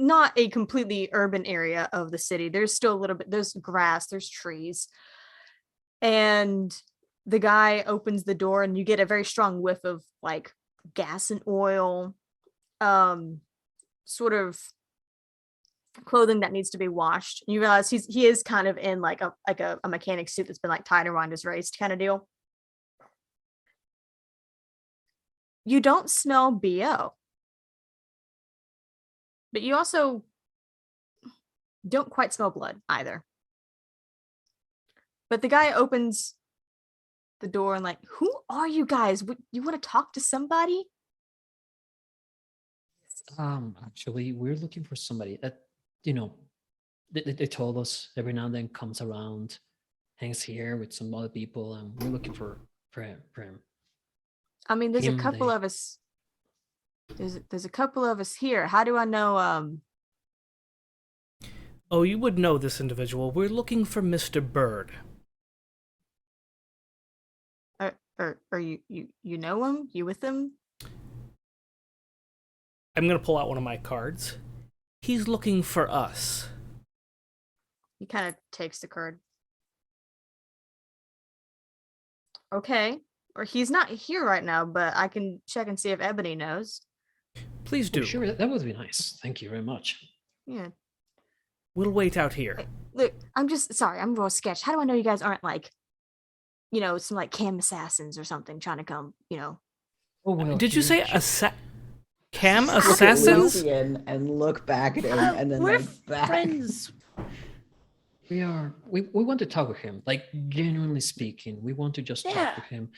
not a completely urban area of the city. There's still a little bit, there's grass, there's trees. And the guy opens the door and you get a very strong whiff of like gas and oil, sort of clothing that needs to be washed. And you realize he is kind of in like a mechanic suit that's been like tied around his waist kind of deal. You don't smell BO. But you also don't quite smell blood either. But the guy opens the door and like, who are you guys? You want to talk to somebody? Actually, we're looking for somebody that, they told us every now and then comes around, hangs here with some other people, and we're looking for him. I mean, there's a couple they- of us. There's a couple of us here. How do I know? Oh, you would know this individual. We're looking for Mr. Bird. Are you know him? You with him? I'm going to pull out one of my cards. He's looking for us. He kind of takes the card. Okay. Or he's not here right now, but I can check and see if Ebony knows. Please do. Sure, that would be nice. Thank you very much. Yeah. We'll wait out here. Look, I'm just sorry. I'm real sketched. How do I know you guys aren't like, some like cam assassins or something trying to come, Oh, well, Did you say cam Look at assassins? Lucien and look back at him, and then We're like back. friends. We want to talk with him, like genuinely speaking. We want to just Yeah. talk with him.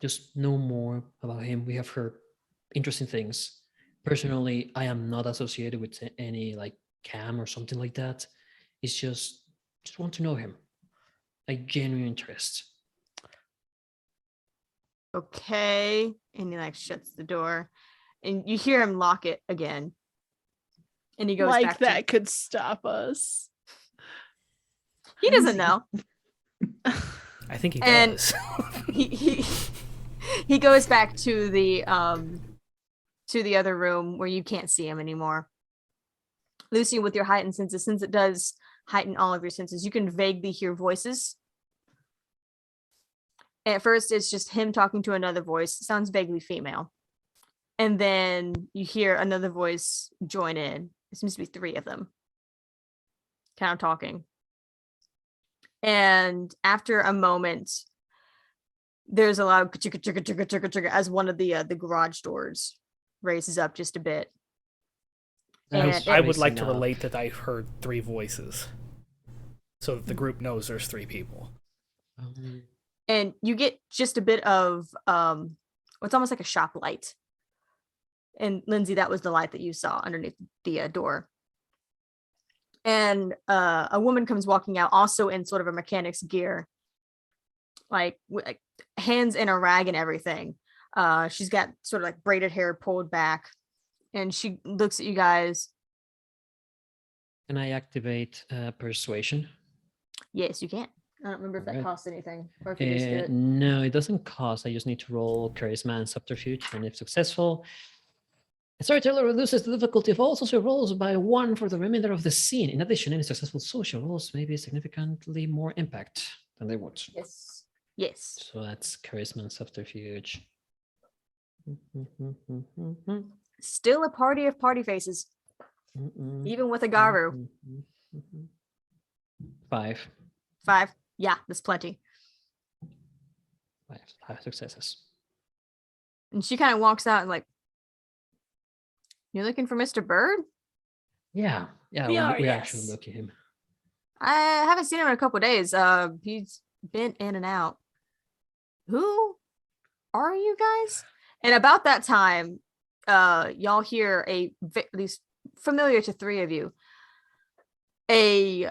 Just know more about him. We have heard interesting things. Personally, I am not associated with any like cam or something like that. It's just want to know him. Like genuine interest. Okay. And he like shuts the door. And you hear him lock it again. And he goes Like back that could stop us. he doesn't know. I think he And- does. He goes back to the other room where you can't see him anymore. Lucy, with your heightened senses, since it does heighten all of your senses, you can vaguely hear voices. At first, it's just him talking to another voice. It sounds vaguely female. And then you hear another voice join in. It seems to be 3 of them kind of talking. And after a moment, there's a loud as one of the garage doors raises up just a bit. And I would like to Racing up. relate that I heard 3 voices, so that the group knows there's 3 people. And you get just a bit of it's almost like a shop light. And Lindsay, that was the light that you saw underneath the door. And a woman comes walking out, also in sort of a mechanic's gear, like hands in a rag and everything. She's got sort of like braided hair pulled back, and she looks at you guys. Can I activate persuasion? Yes, you can. I don't remember if that Alright. costs anything or if you just do it. No, it doesn't cost. I just need to roll charisma and subterfuge, and if successful, the storyteller reduces the difficulty of all social rolls by 1 for the remainder of the scene. In addition, any successful social rolls may be significantly more impact than they would. Yes. Yes. So that's charisma and subterfuge. Still a party of party faces, even with a Garu. 5. 5. Yeah, that's plenty. 5 successes. And she kind of walks out and like, you're looking for Mr. Bird? Yeah, We are, we yes. actually look at him. I haven't seen him in a couple days. He's been in and out. Who are you guys? And about that time, y'all hear at least familiar to 3 of you, a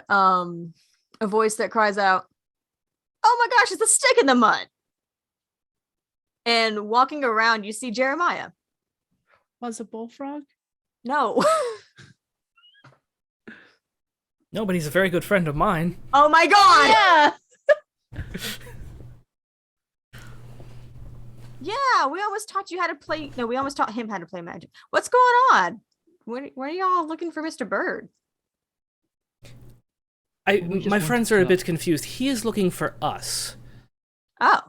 voice that cries out, "Oh my gosh, it's a stick in the mud!" And walking around, you see Jeremiah. Was a bullfrog? No. No, but he's a very good friend of mine. Oh my god! Yeah. Yeah, we almost taught you how to play. No, we almost taught him how to play magic. What's going on? What are y'all looking for, Mr. Bird? We just My wanted friends to are a know. bit confused. He is looking for us. Oh,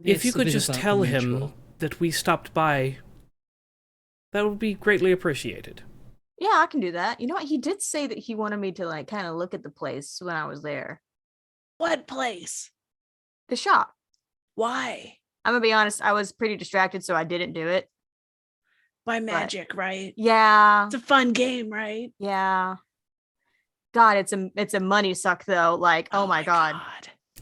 If you Yes, could this just is a tell him mutual. that we stopped by, that would be greatly appreciated. yeah, I can do that. You know what? He did say that he wanted me to like kind of look at the place when I was there. What place? The shop. Why? I'm gonna be honest. I was pretty distracted, so I didn't do it. By magic, right? Yeah, It's a fun game, right? yeah. God, it's a money suck though. Like, oh my god.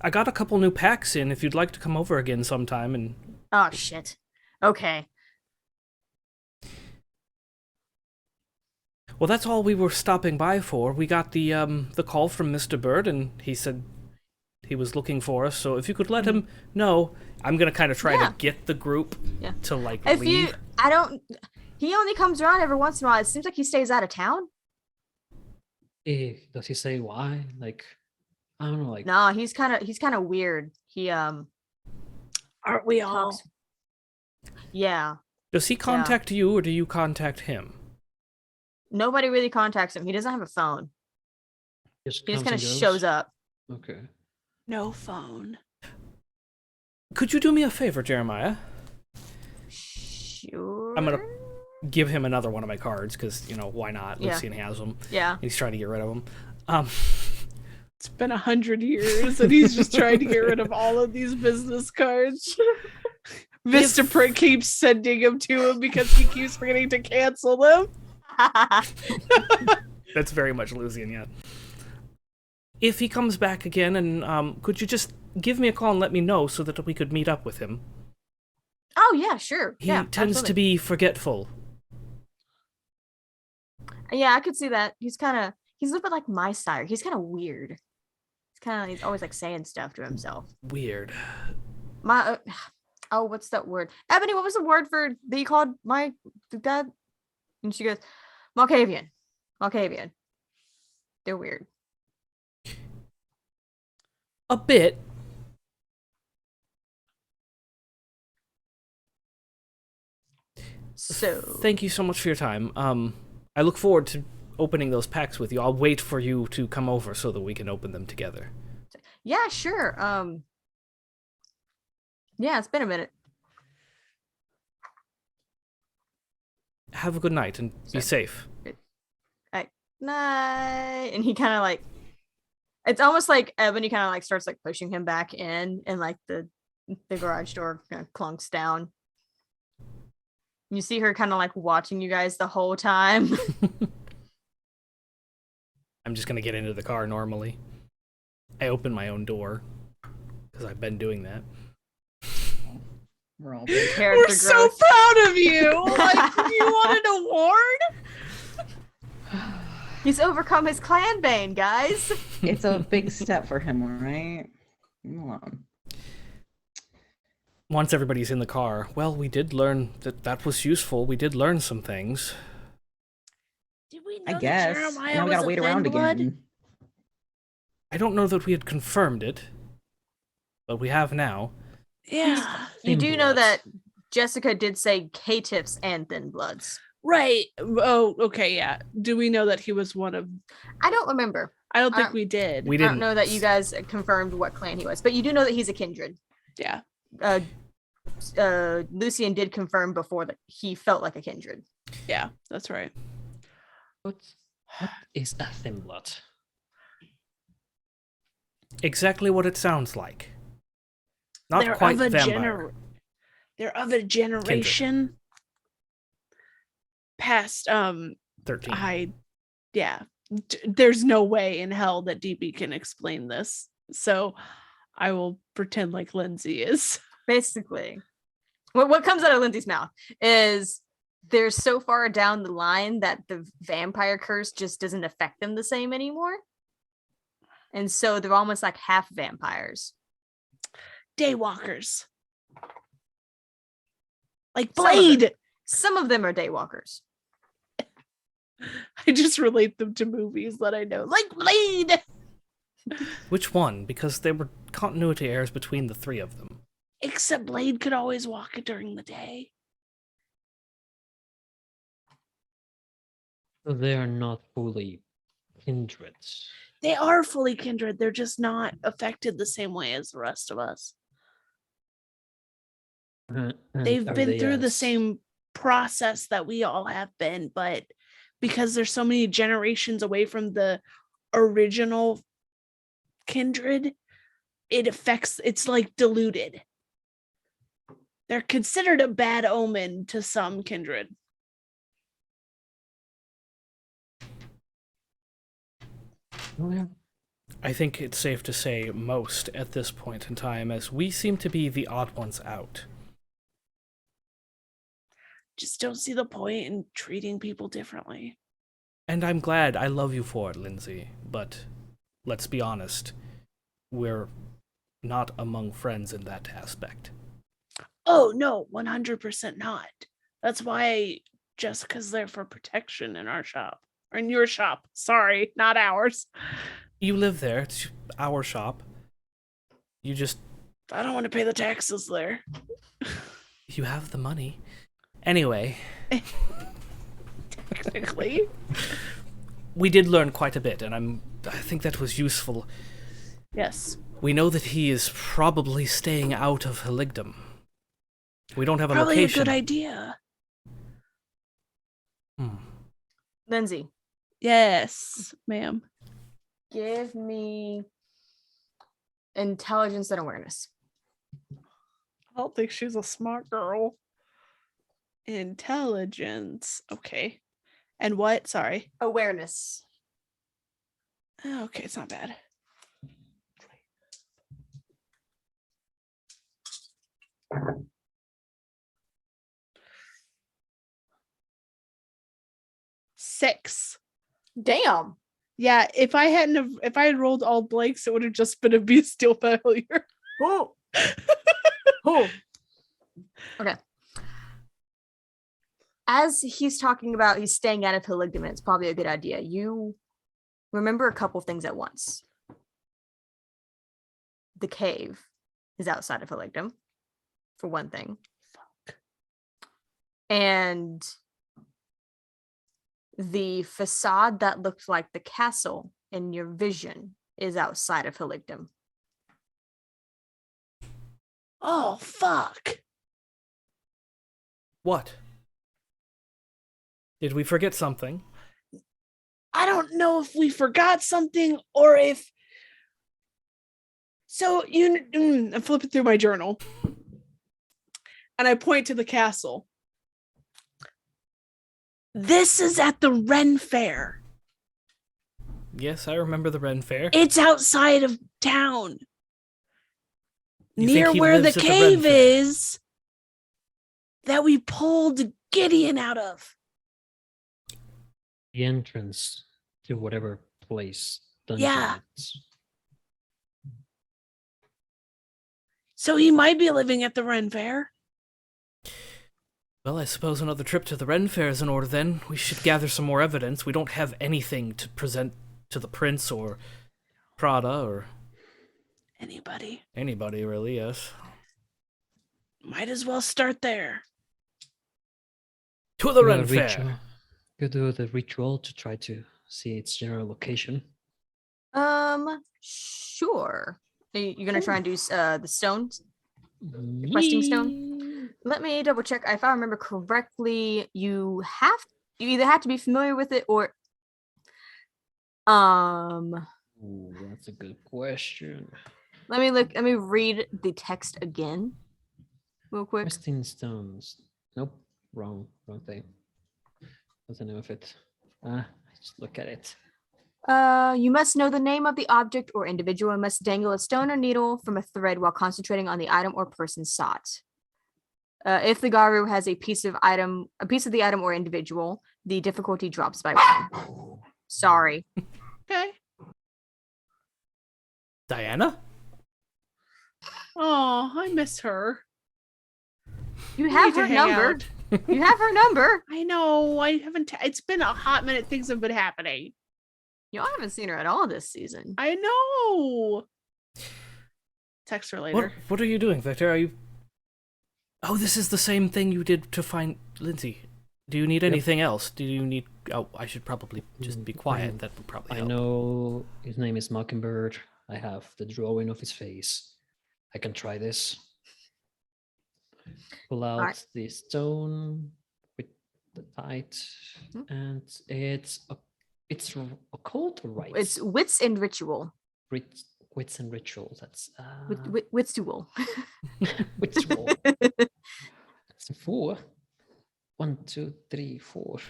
I got a couple new packs in if you'd like to come over again sometime and Oh shit. Okay. well, that's all we were stopping by for. We got the call from Mr. Bird, and he said he was looking for us. So if you could let him know, I'm gonna kind of try Yeah. to get the group Yeah. to like If leave. I don't. He only comes around every once in a while. It seems like he stays out of town. Does he say why? Like, I don't know. Like, No, he's kind of weird. He Aren't we all? talks. Yeah. Does he contact you, or do you contact him? Nobody really contacts him. He doesn't have a phone. He just kind of shows up. Okay. No phone. Could you do me a favor, Jeremiah? Sure. I'm gonna give him another one of my cards because why not? Yeah. Lucien has them. Yeah. He's trying to get rid of them. It's been 100 years and he's just trying to get rid of all of these business cards. Mr. Prick keeps sending them to him because he keeps forgetting to cancel them. That's very much Lucien, yeah. If he comes back again, and could you just give me a call and let me know so that we could meet up with him? Oh yeah, sure. He Yeah, tends to absolutely. be forgetful. Yeah, I could see that. He's a little bit like my sire. He's kind of weird. He's always like saying stuff to himself. Weird. My oh, what's that word? Ebony, what was the word that you called my dad? And she goes, Malkavian. Malkavian. They're weird. A bit. So Thank you so much for your time. I look forward to opening those packs with you. I'll wait for you to come over so that we can open them together. yeah, sure. Yeah, it's been a minute. Have a good night and be Sure. safe. Night. And he kind of like, it's almost like Ebony kind of like starts like pushing him back in, and like the garage door kind of clunks down. You see her kind of like watching you guys the whole time. I'm just gonna get into the car normally. I open my own door because I've been doing that. We're all Character We're so growth. proud of you. Like, you want an award? He's overcome his clan bane, guys. It's a big step for him, all right? Leave him alone. Once everybody's in the car, well, we did learn that was useful. We did learn some things. Did we know I that guess. Jeremiah Now we was gotta a wait thin around blood? again. I don't know that we had confirmed it, but we have now. Yeah. You Thin do know bloods. that Jessica did say caitiffs and thin bloods. Right. Oh, okay, yeah. Do we know that he was one of... I don't remember. I don't think we did. We I don't didn't. know that you guys confirmed what clan he was, but you do know that he's a kindred. Yeah. Lucien did confirm before that he felt like a kindred. Yeah, that's right. What is a thin blood? Exactly what it sounds like. Not They're quite of a vampire. They're of a generation past 13. There's no way in hell that DB can explain this. So I will pretend like Lindsay is. Basically, what comes out of Lindsay's mouth is they're so far down the line that the vampire curse just doesn't affect them the same anymore. And so they're almost like half vampires. Daywalkers. Like Some of Blade. Some of them are daywalkers. I just relate them to movies that I know. Like Blade. Which one? Because there were continuity errors between the three of them. Except Blade could always walk it during the day. So they are not fully kindreds. They are fully kindred. They're just not affected the same way as the rest of us. And They've are been they through the as- same process that we all have been, but because there's so many generations away from the original kindred, it's like diluted. They're considered a bad omen to some kindred. Oh, yeah. I think it's safe to say most at this point in time, as we seem to be the odd ones out. Just don't see the point in treating people differently. And I'm glad. I love you for it, Lindsay. But let's be honest, we're not among friends in that aspect. Oh, no, 100% not. That's why Jessica's there for protection in our shop. Or in your shop. Sorry, not ours. You live there. It's our shop. You just... I don't want to pay the taxes there. You have the money. Anyway, Technically. we did learn quite a bit, and I think that was useful. Yes. We know that he is probably staying out of Heligdom. We don't have a Probably location. a good idea. Lindsay, Yes, ma'am. give me intelligence and awareness. I don't think she's a smart girl. Intelligence. Okay. And what? Sorry. Awareness. Oh, okay, it's not bad. Six. Damn. Yeah, if I had rolled all blanks, it would have just been a bestial failure. Oh. Oh. Okay. As he's talking about he's staying out of Heligdom, it's probably a good idea. You remember a couple things at once. The cave is outside of Heligdom, for one thing. Fuck. And the facade that looked like the castle in your vision is outside of Heligdom. Oh, fuck. What? Did we forget something? I don't know if we forgot something or if. So I'm flipping through my journal, and I point to the castle. This is at the Ren Fair. Yes, I remember the Ren Fair. It's outside of town, You near think he where the lives at the Ren cave Fair? is that we pulled Gideon out of. The entrance to whatever place. Dungeon Yeah. it's- So he might be living at the Ren Fair. Well, I suppose another trip to the Ren Fair is in order then. We should gather some more evidence. We don't have anything to present to the prince or Prada or Anybody. anybody, really, yes. Might as well start there. To the do a Ren Fair! ritual. You do the ritual to try to see its general location. Sure. You're gonna try and do the stones? Questing stone? Let me double check. If I remember correctly, you either have to be familiar with it or Ooh, that's a good question. let me read the text again real quick. Resting stones. Nope, wrong thing. What's the name of it? Just look at it. You must know the name of the object or individual and must dangle a stone or needle from a thread while concentrating on the item or person sought. If the Garu has a piece of the item or individual, the difficulty drops by 1. Sorry. Okay. Diana? Oh, I miss her. You have need to her hang number. out. You have her number. I know. I haven't. It's been a hot minute. Things have been happening. Y'all haven't seen her at all this season. I know. Text her later. What are you doing, Victor? Are you... Oh, this is the same thing you did to find Lindsay. Do you need anything else? Do you need Oh, I should probably just be quiet. That would probably I help. know his name is Mockingbird. I have the drawing of his face. I can try this. Pull out right. the stone with the tide, Mhm. and it's occult or rites? It's wits and ritual. Wits and ritual. That's Wits duel. ritual. That's a 4. 1, 2, 3, 4.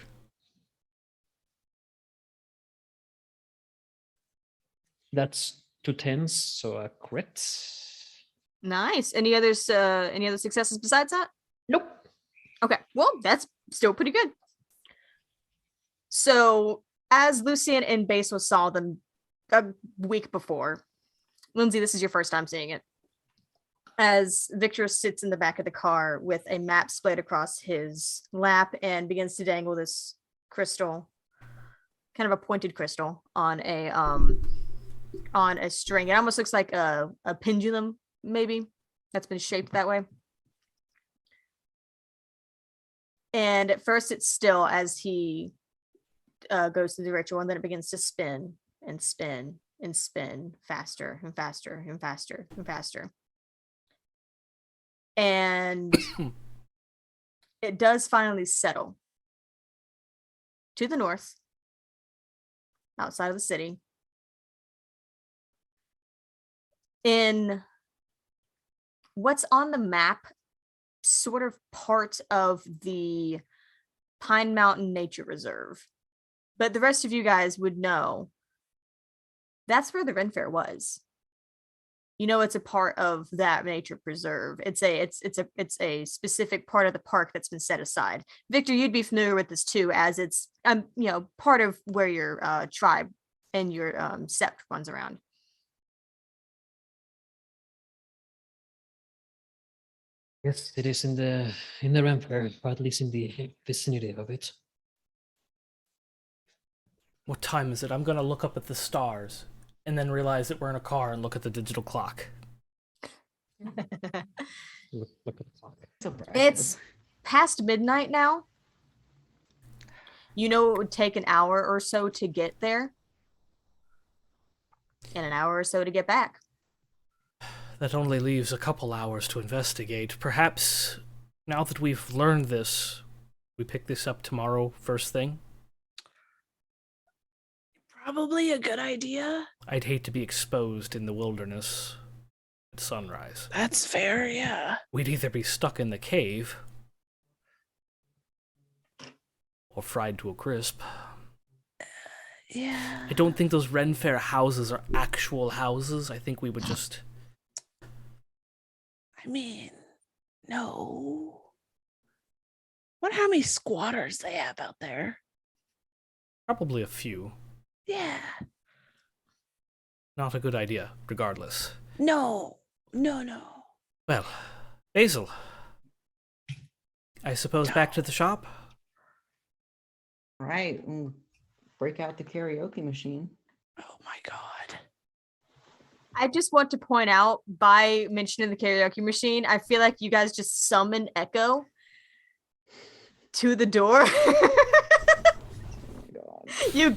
That's 2 10s, so a crit. Nice. Any other successes besides that? Nope. Okay. Well, that's still pretty good. So, as Lucien and Basil saw them a week before, Lindsay, this is your first time seeing it. As Victor sits in the back of the car with a map splayed across his lap and begins to dangle this crystal, kind of a pointed crystal, on a string. It almost looks like a pendulum, maybe, that's been shaped that way. And at first it's still as he goes through the ritual, and then it begins to spin and spin and spin faster and faster and faster and faster. And it does finally settle to the north, outside of the city, in what's on the map, sort of part of the Pine Mountain Nature Reserve. But the rest of you guys would know that's where the Ren Fair was. You know, it's a part of that nature preserve. It's a specific part of the park that's been set aside. Victor, you'd be familiar with this too, as it's part of where your tribe and your sept runs around. Yes, it is in the Rampart, or at least in the vicinity of it. What time is it? I'm gonna look up at the stars and then realize that we're in a car and look at the digital clock. Look at the clock. It's past midnight now. You know, it would take an hour or so to get there, and an hour or so to get back. That only leaves a couple hours to investigate. Perhaps, now that we've learned this, we pick this up tomorrow first thing? Probably a good idea. I'd hate to be exposed in the wilderness at sunrise. That's fair, yeah. We'd either be stuck in the cave or fried to a crisp. Yeah. I don't think those Ren Fair houses are actual houses. I think we would just... I mean, no. Wonder how many squatters they have out there. Probably a few. Yeah. Not a good idea, regardless. No. Well, Basil. I suppose back to the shop? All right, break out the karaoke machine. Oh my god. I just want to point out, by mentioning the karaoke machine, I feel like you guys just summon Echo to the door. You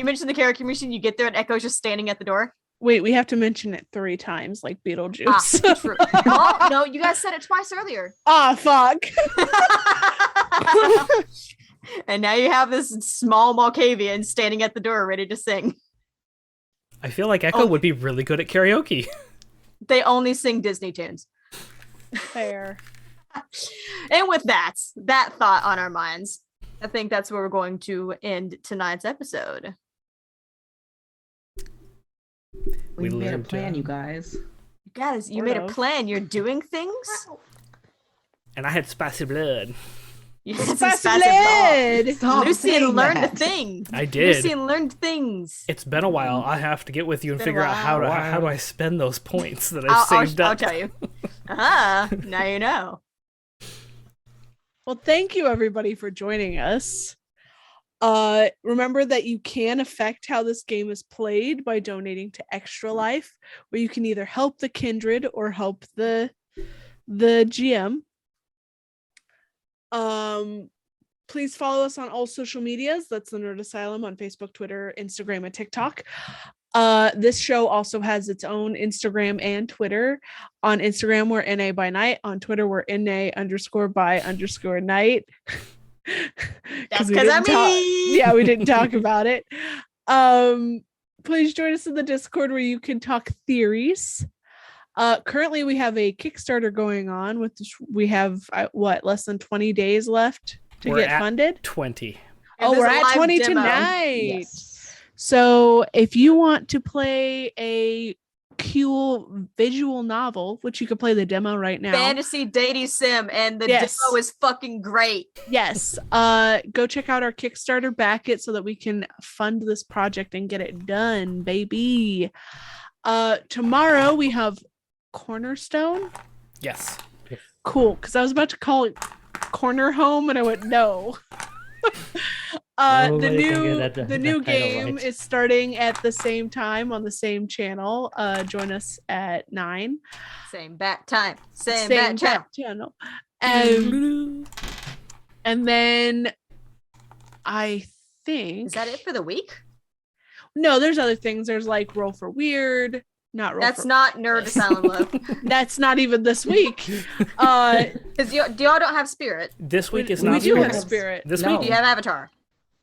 mentioned the karaoke machine, you get there and Echo's just standing at the door. Wait, we have to mention it 3 times like Beetlejuice. True. Oh, no, you guys said it twice earlier. Fuck. And now you have this small Malkavian standing at the door ready to sing. I feel like Echo would be really good at karaoke. They only sing Disney tunes. Fair. And with that thought on our minds, I think that's where we're going to end tonight's episode. We made a learned, plan, you guys. You guys, you Sort made a of. plan. You're doing things. And I had spicy blood. You Stop Lucien saying learned that. a thing. I did. Lucien learned things. It's been a while. I have to get with you and Been a figure out how while. do I spend those points that I've saved I'll up. tell you. Now you know. Well, thank you everybody for joining us. Remember that you can affect how this game is played by donating to Extra Life, where you can either help the kindred or help the GM. Please follow us on all social medias. That's the Nerd Asylum on Facebook, Twitter, Instagram, and TikTok. This show also has its own Instagram and Twitter. On Instagram, we're NA by night. On Twitter, we're NA_by_night. That's because I'm me. Yeah, we didn't talk about it. Please join us in the Discord where you can talk theories. Currently, we have a Kickstarter going on. We have less than 20 days left to get funded. 20. And We're there's a at live 20 demo. tonight. Yes. So if you want to play a cool visual novel, which you could play the demo right now. Fantasy dating sim, and the Yes. demo is fucking great. Yes. Go check out our Kickstarter, back it so that we can fund this project and get it done, baby. Tomorrow we have Cornerstone. Yes. Cool, because I was about to call it Corner Home and I went no. The new game is starting at the same time on the same channel. Join us at 9. Same bat time. Same bat channel. And then I think Is that it for the week? no, there's other things. There's like Roll for Weird. That's not Nerd Asylum Love. That's not even this week. Because y'all don't have Spirit. This week is We not do Spirit. have Spirit. This No. week, You have Avatar.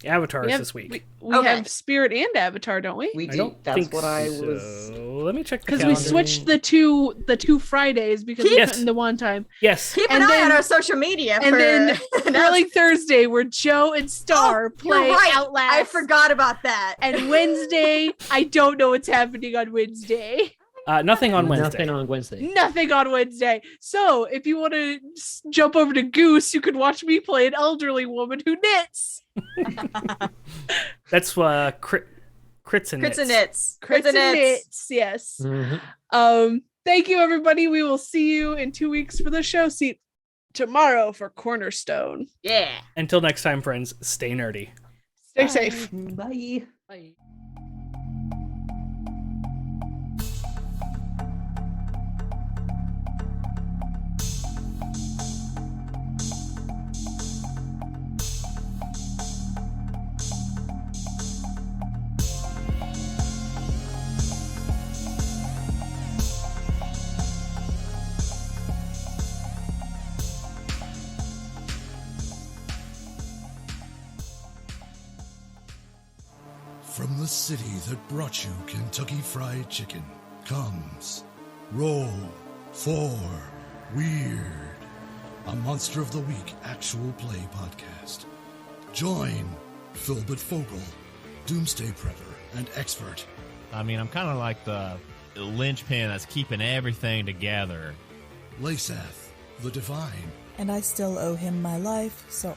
Avatar We is have- this week. We Okay. have Spirit and Avatar, don't we? We I do. don't That's think what I so. was. Let me check the Because calendar. we switched the two Fridays because we Yes. couldn't the one time. Yes. Keep an And ay then- on our social media. And for then early Thursday, where Joe and Star play You're right. Outlast. I forgot about that. And Wednesday, I don't know what's happening on Wednesday. Nothing on Wednesday. Nothing on Wednesday. Nothing on Wednesday. So if you want to jump over to Goose, you can watch me play an elderly woman who knits. That's crits and Crits and Knits. Knits. Crits and knits. Yes. Mhm. Thank you, everybody. We will see you in 2 weeks for the show. See tomorrow for Cornerstone. Yeah. Until next time, friends, stay nerdy. Stay safe. Bye. Bye. From the city that brought you Kentucky Fried Chicken comes Roll for Weird, a Monster of the Week actual play podcast. Join Philbert Fogel, Doomsday Prepper, and Expert. I mean, I'm kind of like the linchpin that's keeping everything together. Lasath, the Divine, And I still owe him my life, so